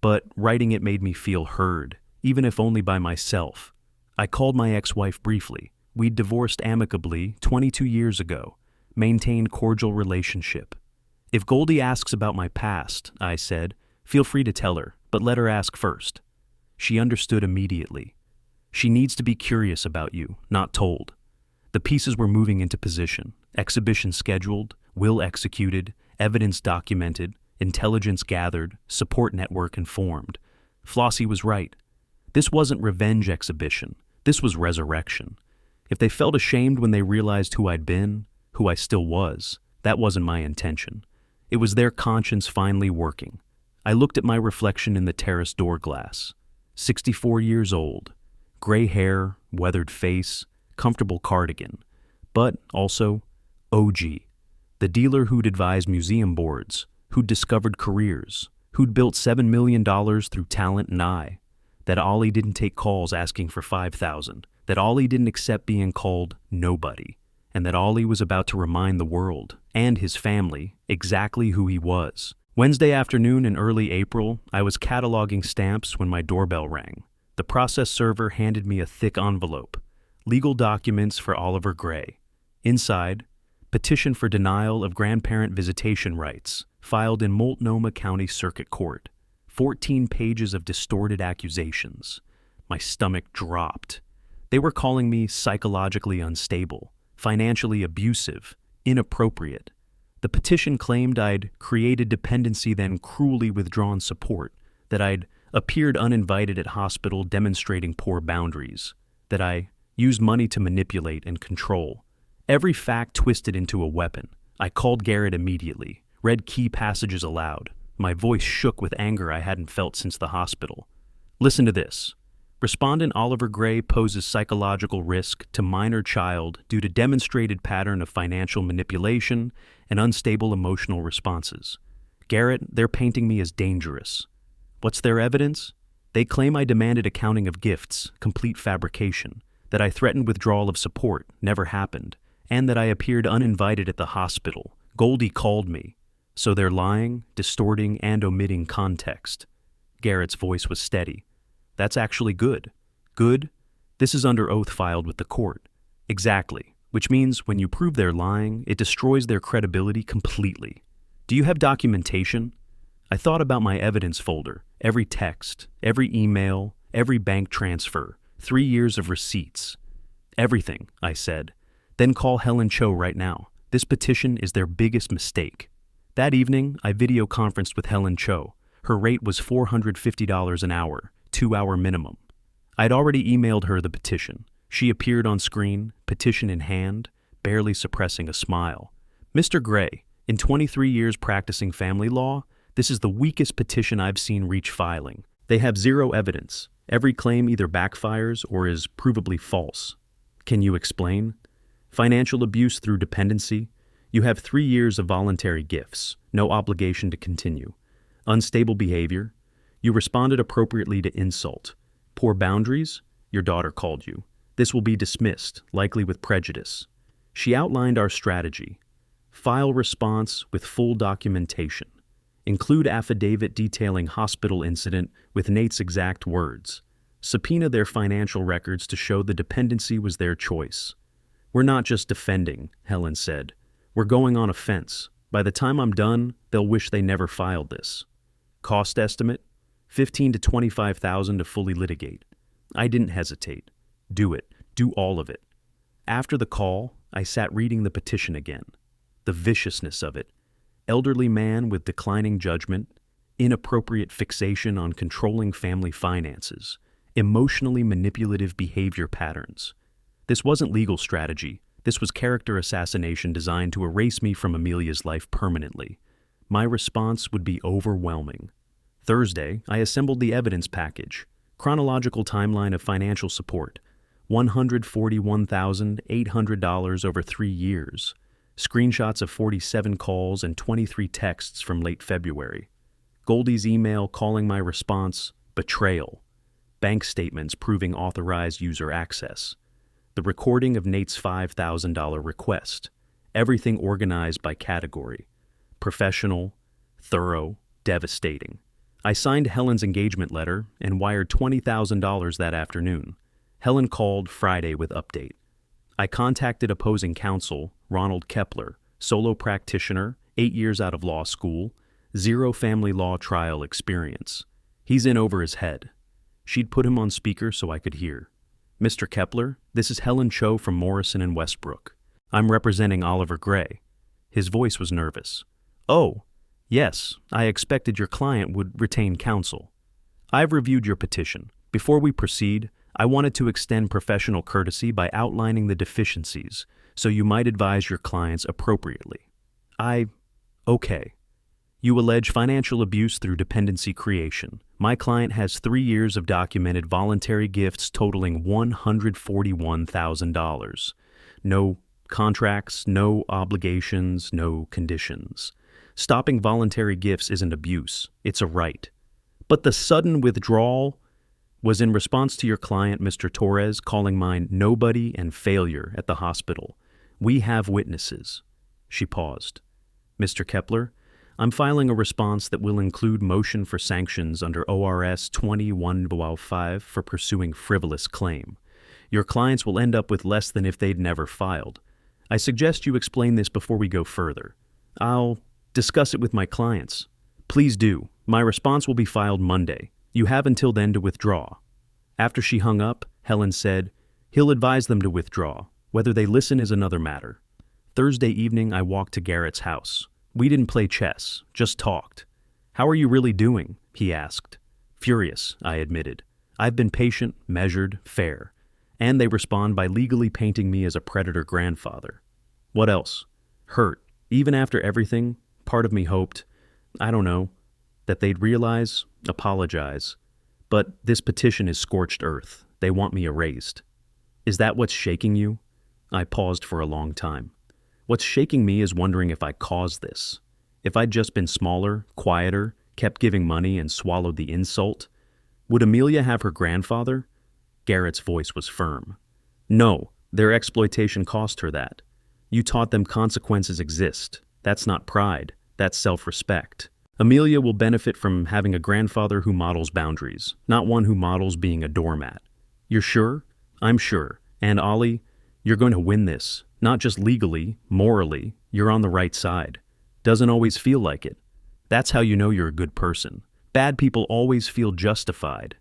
But writing it made me feel heard, even if only by myself. I called my ex-wife briefly. We'd divorced amicably 22 years ago, maintained cordial relationship. If Goldie asks about my past, I said, feel free to tell her, but let her ask first. She understood immediately. She needs to be curious about you, not told. The pieces were moving into position. Exhibition scheduled, will executed, evidence documented, intelligence gathered, support network informed. Flossie was right. This wasn't revenge exhibition. This was resurrection. If they felt ashamed when they realized who I'd been, who I still was, that wasn't my intention. It was their conscience finally working. I looked at my reflection in the terrace door glass. 64 years old, gray hair, weathered face, comfortable cardigan, but also OG, the dealer who'd advised museum boards, who'd discovered careers, who'd built $7 million through talent and eye, that Ollie didn't take calls asking for $5,000, that Ollie didn't accept being called nobody, and that Ollie was about to remind the world and his family exactly who he was. Wednesday afternoon in early April, I was cataloging stamps when my doorbell rang. The process server handed me a thick envelope. Legal documents for Oliver Gray. Inside, petition for denial of grandparent visitation rights, filed in Multnomah County Circuit Court. 14 pages of distorted accusations. My stomach dropped. They were calling me psychologically unstable, financially abusive, inappropriate. The petition claimed I'd created dependency, then cruelly withdrawn support, that I'd appeared uninvited at hospital demonstrating poor boundaries, that I Used money to manipulate and control. Every fact twisted into a weapon. I called Garrett immediately, read key passages aloud. My voice shook with anger I hadn't felt since the hospital. Listen to this. Respondent Oliver Gray poses psychological risk to minor child due to demonstrated pattern of financial manipulation and unstable emotional responses. Garrett, they're painting me as dangerous. What's their evidence? They claim I demanded accounting of gifts, complete fabrication, that I threatened withdrawal of support, never happened, and that I appeared uninvited at the hospital. Goldie called me. So they're lying, distorting, and omitting context. Garrett's voice was steady. That's actually good. Good? This is under oath filed with the court. Exactly. Which means when you prove they're lying, it destroys their credibility completely. Do you have documentation? I thought about my evidence folder, every text, every email, every bank transfer, 3 years of receipts. Everything, I said. Then call Helen Cho right now. This petition is their biggest mistake. That evening, I video conferenced with Helen Cho. Her rate was $450 an hour, 2-hour minimum. I'd already emailed her the petition. She appeared on screen, petition in hand, barely suppressing a smile. Mr. Gray, in 23 years practicing family law, this is the weakest petition I've seen reach filing. They have zero evidence. Every claim either backfires or is provably false. Can you explain? Financial abuse through dependency. You have 3 years of voluntary gifts, no obligation to continue. Unstable behavior. You responded appropriately to insult. Poor boundaries. Your daughter called you. This will be dismissed, likely with prejudice. She outlined our strategy. File response with full documentation. Include affidavit detailing hospital incident with Nate's exact words. Subpoena their financial records to show the dependency was their choice. We're not just defending, Helen said. We're going on offense. By the time I'm done, they'll wish they never filed this. Cost estimate? $15,000 to $25,000 to fully litigate. I didn't hesitate. Do it. Do all of it. After the call, I sat reading the petition again. The viciousness of it. Elderly man with declining judgment, inappropriate fixation on controlling family finances, emotionally manipulative behavior patterns. This wasn't legal strategy. This was character assassination designed to erase me from Amelia's life permanently. My response would be overwhelming. Thursday, I assembled the evidence package. Chronological timeline of financial support. $141,800 over 3 years. Screenshots of 47 calls and 23 texts from late February. Goldie's email calling my response betrayal. Bank statements proving authorized user access. The recording of Nate's $5,000 request. Everything organized by category. Professional, thorough, devastating. I signed Helen's engagement letter and wired $20,000 that afternoon. Helen called Friday with update. I contacted opposing counsel, Ronald Kepler, solo practitioner, 8 years out of law school, 0 family law trial experience. He's in over his head. She'd put him on speaker so I could hear. Mr. Kepler, this is Helen Cho from Morrison and Westbrook. I'm representing Oliver Gray. His voice was nervous. Oh, yes, I expected your client would retain counsel. I've reviewed your petition. Before we proceed, I wanted to extend professional courtesy by outlining the deficiencies, so you might advise your clients appropriately. Okay. You allege financial abuse through dependency creation. My client has 3 years of documented voluntary gifts totaling $141,000. No contracts, no obligations, no conditions. Stopping voluntary gifts isn't abuse, it's a right. But the sudden withdrawal was in response to your client, Mr. Torres, calling mine nobody and failure at the hospital. We have witnesses. She paused. Mr. Kepler, I'm filing a response that will include motion for sanctions under ORS 21-5 for pursuing frivolous claim. Your clients will end up with less than if they'd never filed. I suggest you explain this before we go further. I'll discuss it with my clients. Please do. My response will be filed Monday. You have until then to withdraw. After she hung up, Helen said, he'll advise them to withdraw. Whether they listen is another matter. Thursday evening, I walked to Garrett's house. We didn't play chess, just talked. How are you really doing? He asked. Furious, I admitted. I've been patient, measured, fair. And they respond by legally painting me as a predator grandfather. What else? Hurt. Even after everything, part of me hoped, I don't know, that they'd realize, apologize. But this petition is scorched earth. They want me erased. Is that what's shaking you? I paused for a long time. What's shaking me is wondering if I caused this. If I'd just been smaller, quieter, kept giving money and swallowed the insult, would Amelia have her grandfather? Garrett's voice was firm. No, their exploitation cost her that. You taught them consequences exist. That's not pride. That's self-respect. Amelia will benefit from having a grandfather who models boundaries, not one who models being a doormat. You're sure? I'm sure. And Ollie, you're going to win this. Not just legally, morally. You're on the right side. Doesn't always feel like it. That's how you know you're a good person. Bad people always feel justified.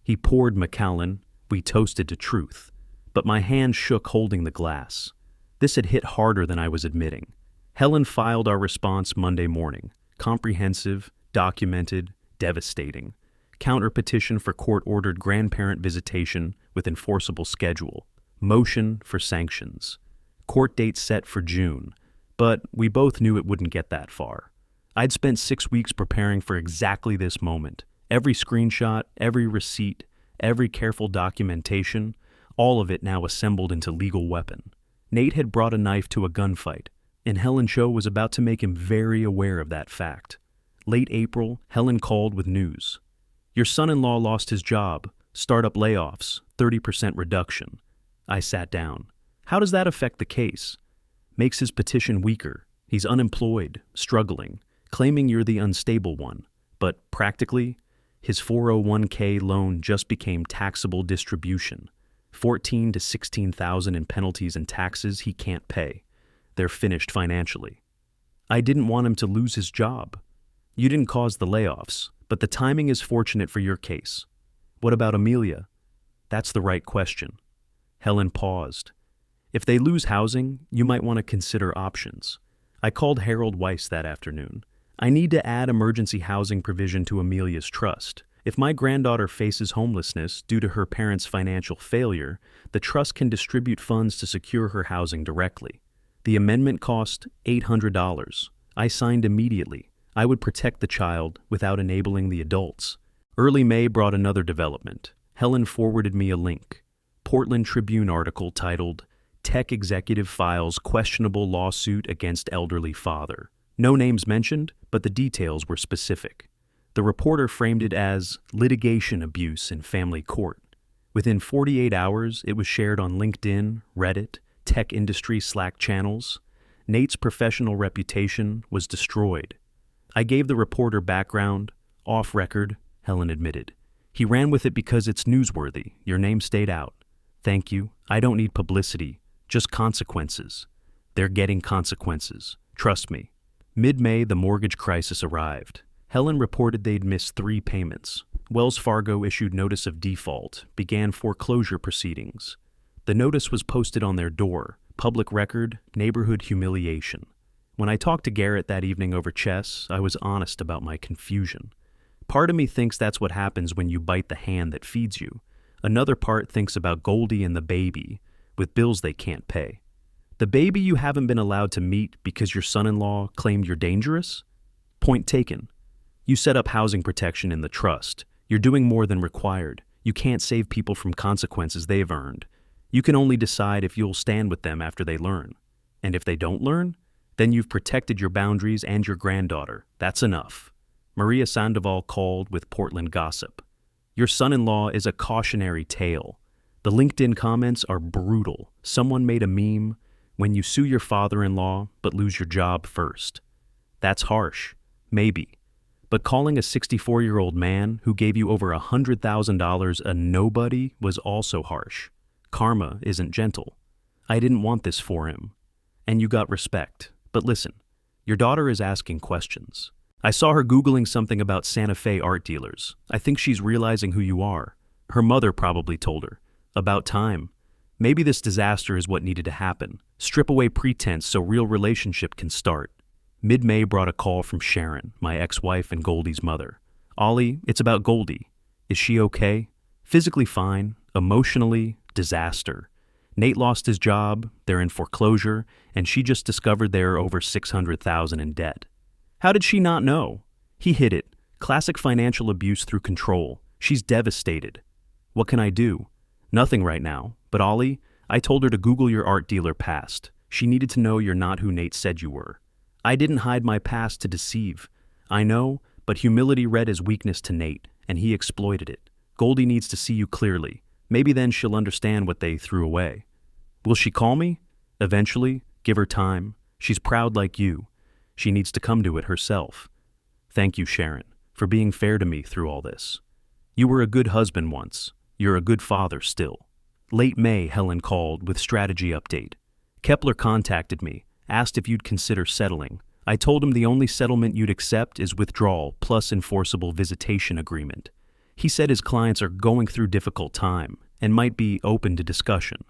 He poured Macallan. We toasted to truth. But my hand shook holding the glass. This had hit harder than I was admitting. Helen filed our response Monday morning. Comprehensive, documented, devastating. Counter-petition for court-ordered grandparent visitation with enforceable schedule. Motion for sanctions. Court date set for June. But we both knew it wouldn't get that far. I'd spent 6 weeks preparing for exactly this moment. Every screenshot, every receipt, every careful documentation, all of it now assembled into legal weapon. Nate had brought a knife to a gunfight, and Helen Cho was about to make him very aware of that fact. Late April, Helen called with news. Your son-in-law lost his job, startup layoffs, 30% reduction. I sat down. How does that affect the case? Makes his petition weaker. He's unemployed, struggling, claiming you're the unstable one. But practically, his 401k loan just became taxable distribution. $14,000 to $16,000 in penalties and taxes he can't pay. They're finished financially. I didn't want him to lose his job. You didn't cause the layoffs, but the timing is fortunate for your case. What about Amelia? That's the right question. Helen paused. If they lose housing, you might want to consider options. I called Harold Weiss that afternoon. I need to add emergency housing provision to Amelia's trust. If my granddaughter faces homelessness due to her parents' financial failure, the trust can distribute funds to secure her housing directly. The amendment cost $800. I signed immediately. I would protect the child without enabling the adults. Early May brought another development. Helen forwarded me a link. Portland Tribune article titled, Tech Executive Files Questionable Lawsuit Against Elderly Father. No names mentioned, but the details were specific. The reporter framed it as litigation abuse in family court. Within 48 hours, it was shared on LinkedIn, Reddit, tech industry Slack channels. Nate's professional reputation was destroyed. I gave the reporter background, off record, Helen admitted. He ran with it because it's newsworthy. Your name stayed out. Thank you. I don't need publicity, just consequences. They're getting consequences. Trust me. Mid-May, the mortgage crisis arrived. Helen reported they'd missed 3 payments. Wells Fargo issued notice of default, began foreclosure proceedings. The notice was posted on their door, public record, neighborhood humiliation. When I talked to Garrett that evening over chess, I was honest about my confusion. Part of me thinks that's what happens when you bite the hand that feeds you. Another part thinks about Goldie and the baby, with bills they can't pay. The baby you haven't been allowed to meet because your son-in-law claimed you're dangerous? Point taken. You set up housing protection in the trust. You're doing more than required. You can't save people from consequences they've earned. You can only decide if you'll stand with them after they learn. And if they don't learn, then you've protected your boundaries and your granddaughter. That's enough. Maria Sandoval called with Portland gossip. Your son-in-law is a cautionary tale. The LinkedIn comments are brutal. Someone made a meme, when you sue your father-in-law but lose your job first. That's harsh. Maybe. But calling a 64-year-old man who gave you over $100,000 a nobody was also harsh. Karma isn't gentle. I didn't want this for him. And you got respect. But listen, your daughter is asking questions. I saw her Googling something about Santa Fe art dealers. I think she's realizing who you are. Her mother probably told her. About time. Maybe this disaster is what needed to happen. Strip away pretense so real relationship can start. Mid-May brought a call from Sharon, my ex-wife and Goldie's mother. Ollie, it's about Goldie. Is she okay? Physically fine, emotionally disaster. Nate lost his job, they're in foreclosure, and she just discovered they're over $600,000 in debt. How did she not know? He hit it. Classic financial abuse through control. She's devastated. What can I do? Nothing right now, but Ollie, I told her to Google your art dealer past. She needed to know you're not who Nate said you were. I didn't hide my past to deceive. I know, but humility read as weakness to Nate, and he exploited it. Goldie needs to see you clearly. Maybe then she'll understand what they threw away. Will she call me? Eventually. Give her time. She's proud like you. She needs to come to it herself. Thank you, Sharon, for being fair to me through all this. You were a good husband once. You're a good father still. Late May, Helen called with strategy update. Kepler contacted me, asked if you'd consider settling. I told him the only settlement you'd accept is withdrawal plus enforceable visitation agreement. He said his clients are going through difficult time and might be open to discussion.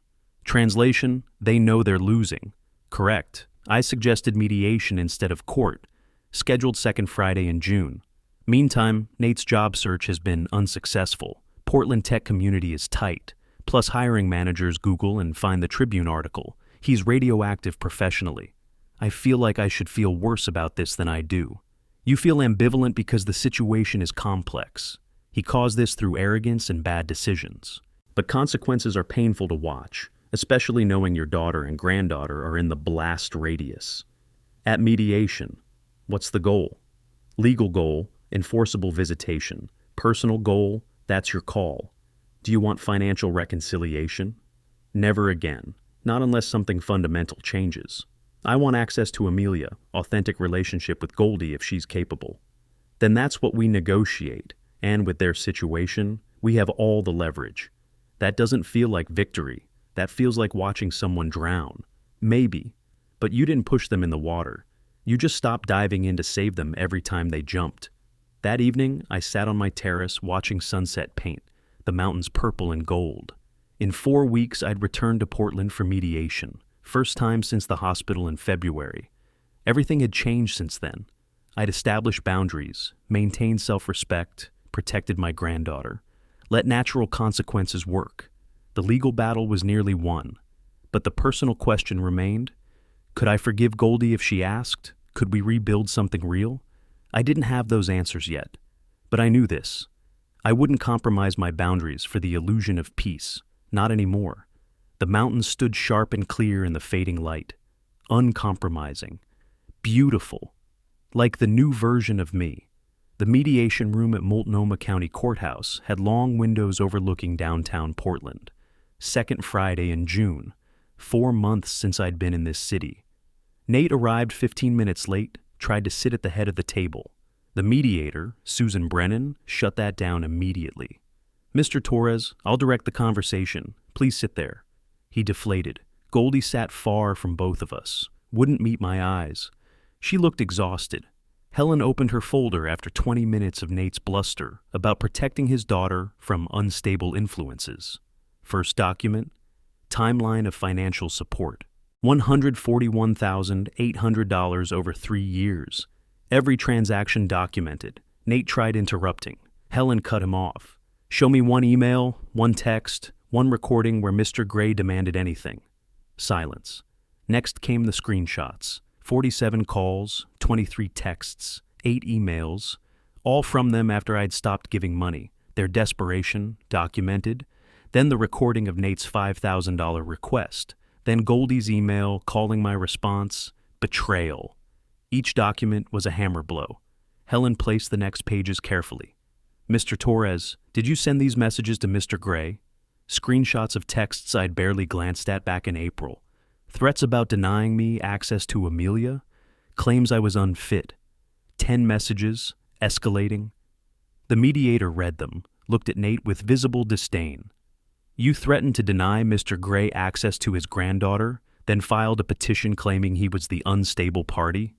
Translation, they know they're losing. Correct. I suggested mediation instead of court, scheduled second Friday in June. Meantime, Nate's job search has been unsuccessful. Portland tech community is tight. Plus hiring managers Google and find the Tribune article. He's radioactive professionally. I feel like I should feel worse about this than I do. You feel ambivalent because the situation is complex. He caused this through arrogance and bad decisions. But consequences are painful to watch, especially knowing your daughter and granddaughter are in the blast radius. At mediation, what's the goal? Legal goal, enforceable visitation. Personal goal, that's your call. Do you want financial reconciliation? Never again, not unless something fundamental changes. I want access to Amelia, authentic relationship with Goldie if she's capable. Then that's what we negotiate, and with their situation, we have all the leverage. That doesn't feel like victory. That feels like watching someone drown. Maybe, but you didn't push them in the water. You just stopped diving in to save them every time they jumped. That evening, I sat on my terrace watching sunset paint, the mountains purple and gold. In 4 weeks, I'd returned to Portland for mediation, first time since the hospital in February. Everything had changed since then. I'd established boundaries, maintained self-respect, protected my granddaughter, let natural consequences work. The legal battle was nearly won, but the personal question remained. Could I forgive Goldie if she asked? Could we rebuild something real? I didn't have those answers yet, but I knew this. I wouldn't compromise my boundaries for the illusion of peace, not anymore. The mountains stood sharp and clear in the fading light, uncompromising, beautiful, like the new version of me. The mediation room at Multnomah County Courthouse had long windows overlooking downtown Portland. Second Friday in June, 4 months since I'd been in this city. Nate arrived 15 minutes late, tried to sit at the head of the table. The mediator, Susan Brennan, shut that down immediately. Mr. Torres, I'll direct the conversation. Please sit there. He deflated. Goldie sat far from both of us, wouldn't meet my eyes. She looked exhausted. Helen opened her folder after 20 minutes of Nate's bluster about protecting his daughter from unstable influences. First document, timeline of financial support. $141,800 over 3 years. Every transaction documented. Nate tried interrupting. Helen cut him off. Show me one email, one text, one recording where Mr. Gray demanded anything. Silence. Next came the screenshots. 47 calls, 23 texts, 8 emails, all from them after I'd stopped giving money. Their desperation, documented. Then the recording of Nate's $5,000 request. Then Goldie's email calling my response, betrayal. Each document was a hammer blow. Helen placed the next pages carefully. Mr. Torres, did you send these messages to Mr. Gray? Screenshots of texts I'd barely glanced at back in April. Threats about denying me access to Amelia. Claims I was unfit. 10 messages, escalating. The mediator read them, looked at Nate with visible disdain. You threatened to deny Mr. Gray access to his granddaughter, then filed a petition claiming he was the unstable party?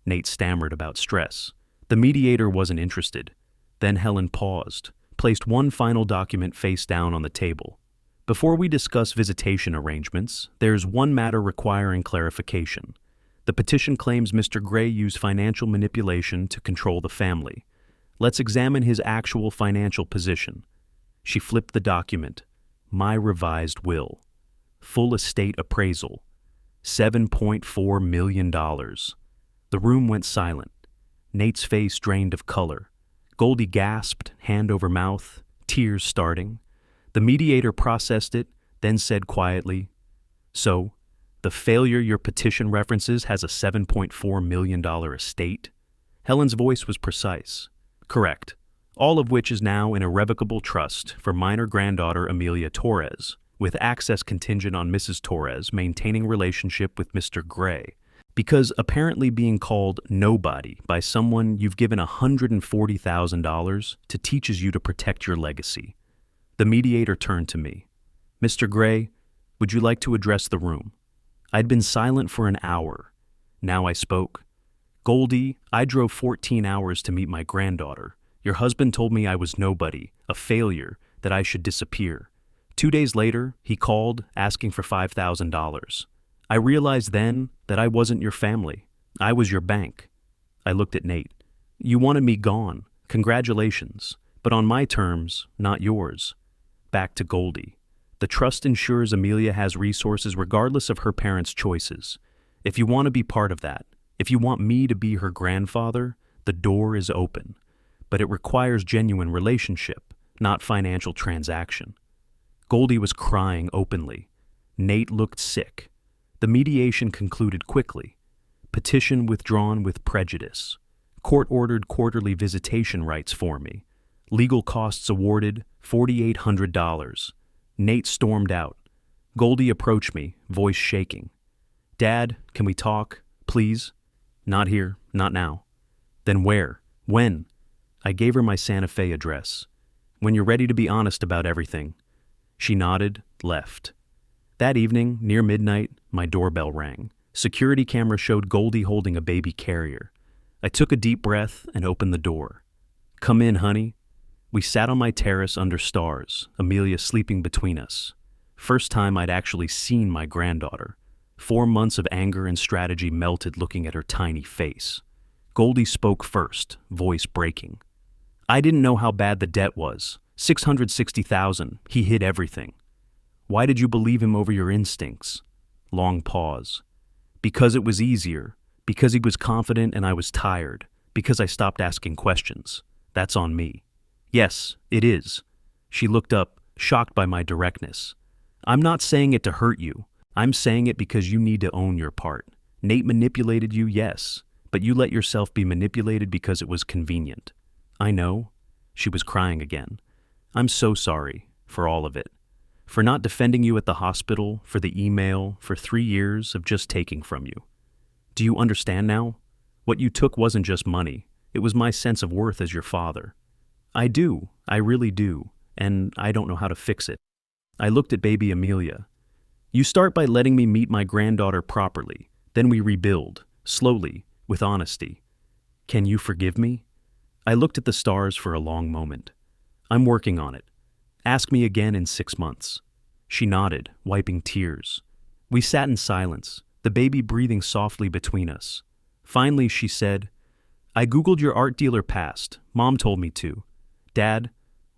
Nate stammered about stress. The mediator wasn't interested. Then Helen paused, placed one final document face down on the table. Before we discuss visitation arrangements, there's one matter requiring clarification. The petition claims Mr. Gray used financial manipulation to control the family. Let's examine his actual financial position. She flipped the document. my revised will. Full estate appraisal. $7.4 million. The room went silent. Nate's face drained of color. Goldie gasped, hand over mouth, tears starting. The mediator processed it, then said quietly, "So, the failure your petition references has a $7.4 million estate?" Helen's voice was precise. "Correct. All of which is now in irrevocable trust for minor granddaughter Amelia Torres, with access contingent on Mrs. Torres maintaining relationship with Mr. Gray, because apparently being called nobody by someone you've given $140,000 to teaches you to protect your legacy." The mediator turned to me. "Mr. Gray, would you like to address the room?" I'd been silent for an hour. Now I spoke. "Goldie, I drove 14 hours to meet my granddaughter. Your husband told me I was nobody, a failure, that I should disappear. 2 days later, he called asking for $5,000. I realized then that I wasn't your family. I was your bank." I looked at Nate. "You wanted me gone. Congratulations. But on my terms, not yours." Back to Goldie. "The trust ensures Amelia has resources regardless of her parents' choices. If you want to be part of that, if you want me to be her grandfather, the door is open. But it requires genuine relationship, not financial transaction." Goldie was crying openly. Nate looked sick. The mediation concluded quickly. Petition withdrawn with prejudice. Court-ordered quarterly visitation rights for me. Legal costs awarded, $4,800. Nate stormed out. Goldie approached me, voice shaking. "Dad, can we talk, please?" "Not here, not now." "Then where? When?" I gave her my Santa Fe address. "When you're ready to be honest about everything." She nodded, left. That evening, near midnight, my doorbell rang. Security camera showed Goldie holding a baby carrier. I took a deep breath and opened the door. "Come in, honey." We sat on my terrace under stars, Amelia sleeping between us. First time I'd actually seen my granddaughter. 4 months of anger and strategy melted looking at her tiny face. Goldie spoke first, voice breaking. "I didn't know how bad the debt was. $660,000. He hid everything." "Why did you believe him over your instincts?" Long pause. "Because it was easier. Because he was confident and I was tired. Because I stopped asking questions. That's on me." "Yes, it is." She looked up, shocked by my directness. "I'm not saying it to hurt you. I'm saying it because you need to own your part. Nate manipulated you, yes, but you let yourself be manipulated because it was convenient." "I know." She was crying again. "I'm so sorry for all of it. For not defending you at the hospital, for the email, for 3 years of just taking from you. Do you understand now? What you took wasn't just money. It was my sense of worth as your father." "I do. I really do. And I don't know how to fix it." I looked at baby Amelia. "You start by letting me meet my granddaughter properly. Then we rebuild, slowly, with honesty. Can you forgive me?" I looked at the stars for a long moment. "I'm working on it. Ask me again in 6 months." She nodded, wiping tears. We sat in silence, the baby breathing softly between us. Finally, she said, "I Googled your art dealer past. Mom told me to. Dad,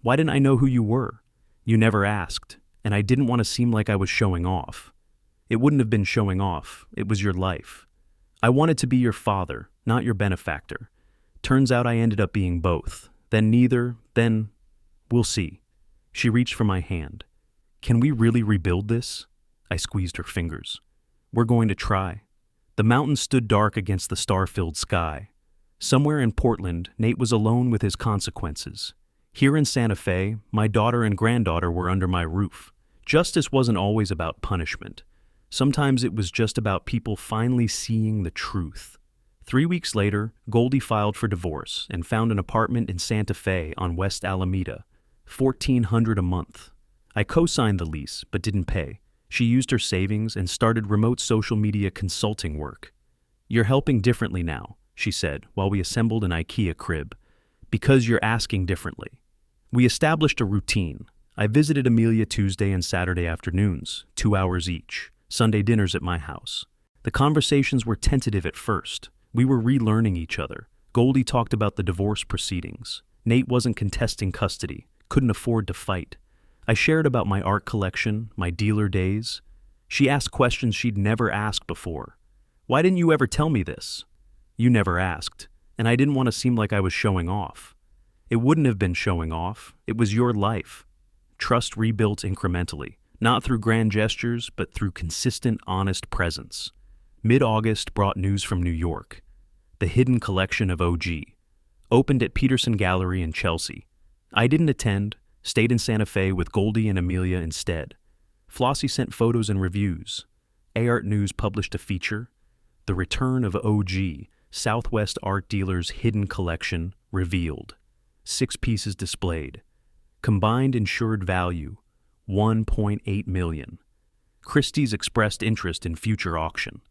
why didn't I know who you were? You never asked, and I didn't want to seem like I was showing off. It wouldn't have been showing off. It was your life. I wanted to be your father, not your benefactor. Turns out I ended up being both. Then neither, then we'll see." She reached for my hand. "Can we really rebuild this?" I squeezed her fingers. "We're going to try." The mountains stood dark against the star-filled sky. Somewhere in Portland, Nate was alone with his consequences. Here in Santa Fe, my daughter and granddaughter were under my roof. Justice wasn't always about punishment. Sometimes it was just about people finally seeing the truth. 3 weeks later, Goldie filed for divorce and found an apartment in Santa Fe on West Alameda, $1,400 a month. I co-signed the lease, but didn't pay. She used her savings and started remote social media consulting work. "You're helping differently now," she said, while we assembled an IKEA crib. "Because you're asking differently." We established a routine. I visited Amelia Tuesday and Saturday afternoons, 2 hours each, Sunday dinners at my house. The conversations were tentative at first. We were relearning each other. Goldie talked about the divorce proceedings. Nate wasn't contesting custody, couldn't afford to fight. I shared about my art collection, my dealer days. She asked questions she'd never asked before. Why didn't you ever tell me this? You never asked, and I didn't want to seem like I was showing off. It wouldn't have been showing off. It was your life. Trust rebuilt incrementally, not through grand gestures, but through consistent, honest presence. Mid-August brought news from New York. The Hidden Collection of OG. Opened at Peterson Gallery in Chelsea. I didn't attend, stayed in Santa Fe with Goldie and Amelia instead. Flossie sent photos and reviews. Art News published a feature. The Return of OG, Southwest Art Dealer's Hidden Collection, revealed. 6 pieces displayed. Combined insured value, $1.8 million. Christie's expressed interest in future auction.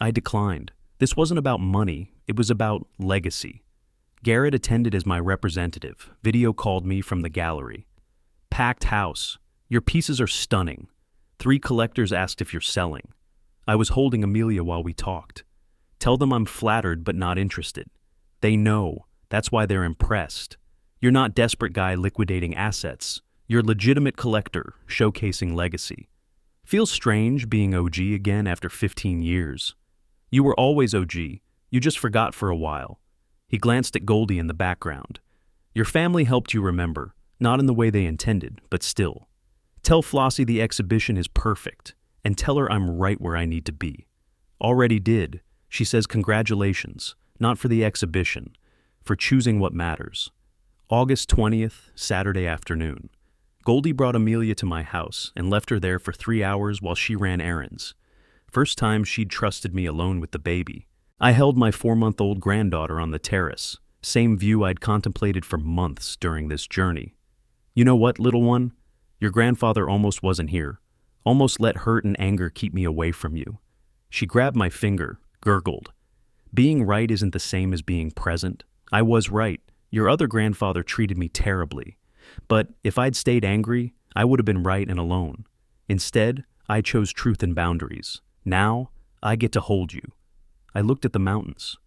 I declined. This wasn't about money, it was about legacy. Garrett attended as my representative, video called me from the gallery. Packed house. Your pieces are stunning. 3 collectors asked if you're selling. I was holding Amelia while we talked. Tell them I'm flattered but not interested. They know. That's why they're impressed. You're not desperate guy liquidating assets. You're legitimate collector, showcasing legacy. Feels strange being OG again after 15 years. You were always OG. You just forgot for a while. He glanced at Goldie in the background. Your family helped you remember, not in the way they intended, but still. Tell Flossie the exhibition is perfect, and tell her I'm right where I need to be. Already did. She says congratulations, not for the exhibition, for choosing what matters. August 20th, Saturday afternoon. Goldie brought Amelia to my house and left her there for 3 hours while she ran errands. First time she'd trusted me alone with the baby. I held my 4-month-old granddaughter on the terrace, same view I'd contemplated for months during this journey. You know what, little one? Your grandfather almost wasn't here. Almost let hurt and anger keep me away from you. She grabbed my finger, gurgled. Being right isn't the same as being present. I was right. Your other grandfather treated me terribly. But if I'd stayed angry, I would have been right and alone. Instead, I chose truth and boundaries. Now, I get to hold you. I looked at the mountains.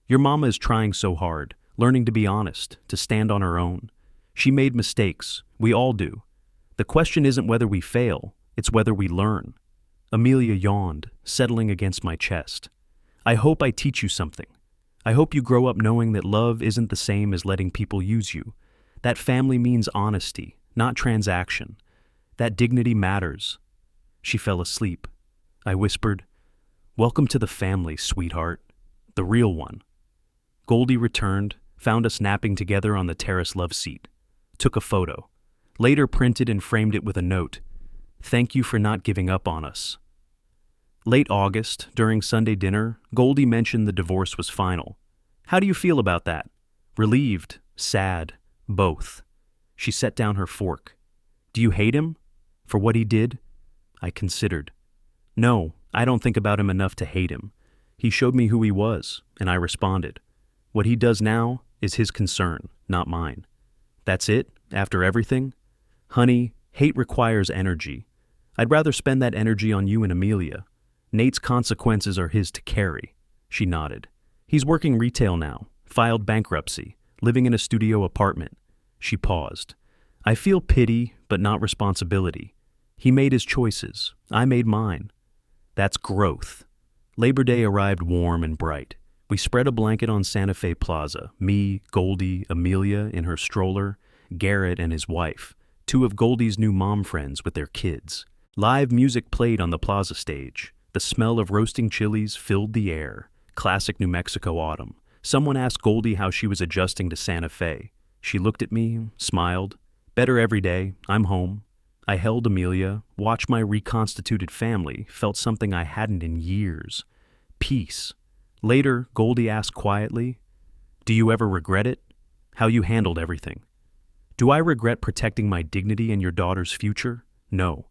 Your mama is trying so hard, learning to be honest, to stand on her own. She made mistakes. We all do. The question isn't whether we fail, it's whether we learn. Amelia yawned, settling against my chest. I hope I teach you something. I hope you grow up knowing that love isn't the same as letting people use you. That family means honesty, not transaction. That dignity matters. She fell asleep. I whispered, "Welcome to the family, sweetheart. The real one." Goldie returned, found us napping together on the terrace love seat. Took a photo. Later printed and framed it with a note. "Thank you for not giving up on us." Late August, during Sunday dinner, Goldie mentioned the divorce was final. How do you feel about that? Relieved, sad, both. She set down her fork. Do you hate him? For what he did? I considered. No, I don't think about him enough to hate him. He showed me who he was, and I responded. What he does now is his concern, not mine. That's it, after everything? Honey, hate requires energy. I'd rather spend that energy on you and Amelia. Nate's consequences are his to carry. She nodded. He's working retail now, filed bankruptcy, living in a studio apartment. She paused. I feel pity, but not responsibility. He made his choices. I made mine. That's growth. Labor Day arrived warm and bright. We spread a blanket on Santa Fe Plaza, me, Goldie, Amelia in her stroller, Garrett and his wife, 2 of Goldie's new mom friends with their kids. Live music played on the plaza stage. The smell of roasting chilies filled the air. Classic New Mexico autumn. Someone asked Goldie how she was adjusting to Santa Fe. She looked at me, smiled. Better every day. I'm home. I held Amelia, watched my reconstituted family, felt something I hadn't in years. Peace. Later, Goldie asked quietly, Do you ever regret it? How you handled everything. Do I regret protecting my dignity and your daughter's future? No.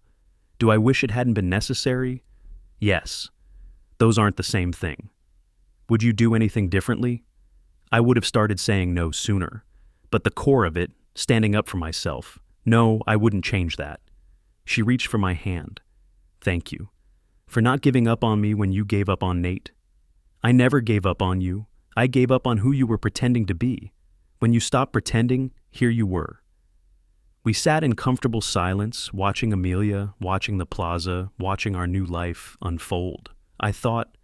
Do I wish it hadn't been necessary? Yes. Those aren't the same thing. Would you do anything differently? I would have started saying no sooner. But the core of it, standing up for myself, no, I wouldn't change that. She reached for my hand. Thank you. For not giving up on me when you gave up on Nate. I never gave up on you. I gave up on who you were pretending to be. When you stopped pretending, here you were. We sat in comfortable silence, watching Amelia, watching the plaza, watching our new life unfold. I thought,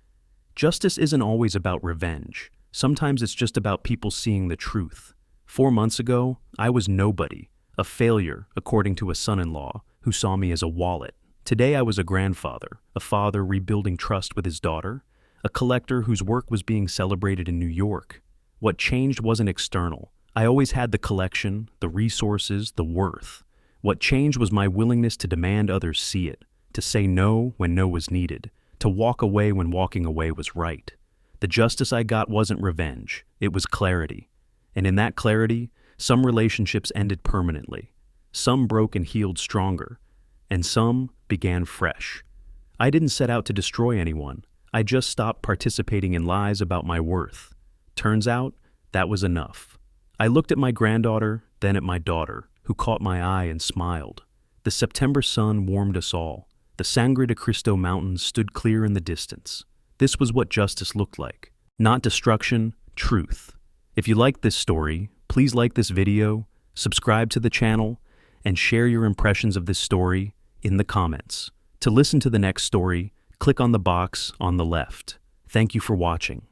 justice isn't always about revenge. Sometimes it's just about people seeing the truth. 4 months ago, I was nobody, a failure, according to a son-in-law who saw me as a wallet. Today I was a grandfather, a father rebuilding trust with his daughter, a collector whose work was being celebrated in New York. What changed wasn't external. I always had the collection, the resources, the worth. What changed was my willingness to demand others see it, to say no when no was needed, to walk away when walking away was right. The justice I got wasn't revenge, it was clarity. And in that clarity, some relationships ended permanently. Some broke and healed stronger, and some began fresh. I didn't set out to destroy anyone. I just stopped participating in lies about my worth. Turns out, that was enough. I looked at my granddaughter, then at my daughter, who caught my eye and smiled. The September sun warmed us all. The Sangre de Cristo Mountains stood clear in the distance. This was what justice looked like. Not destruction, truth. If you liked this story, please like this video, subscribe to the channel, and share your impressions of this story in the comments. To listen to the next story, click on the box on the left. Thank you for watching.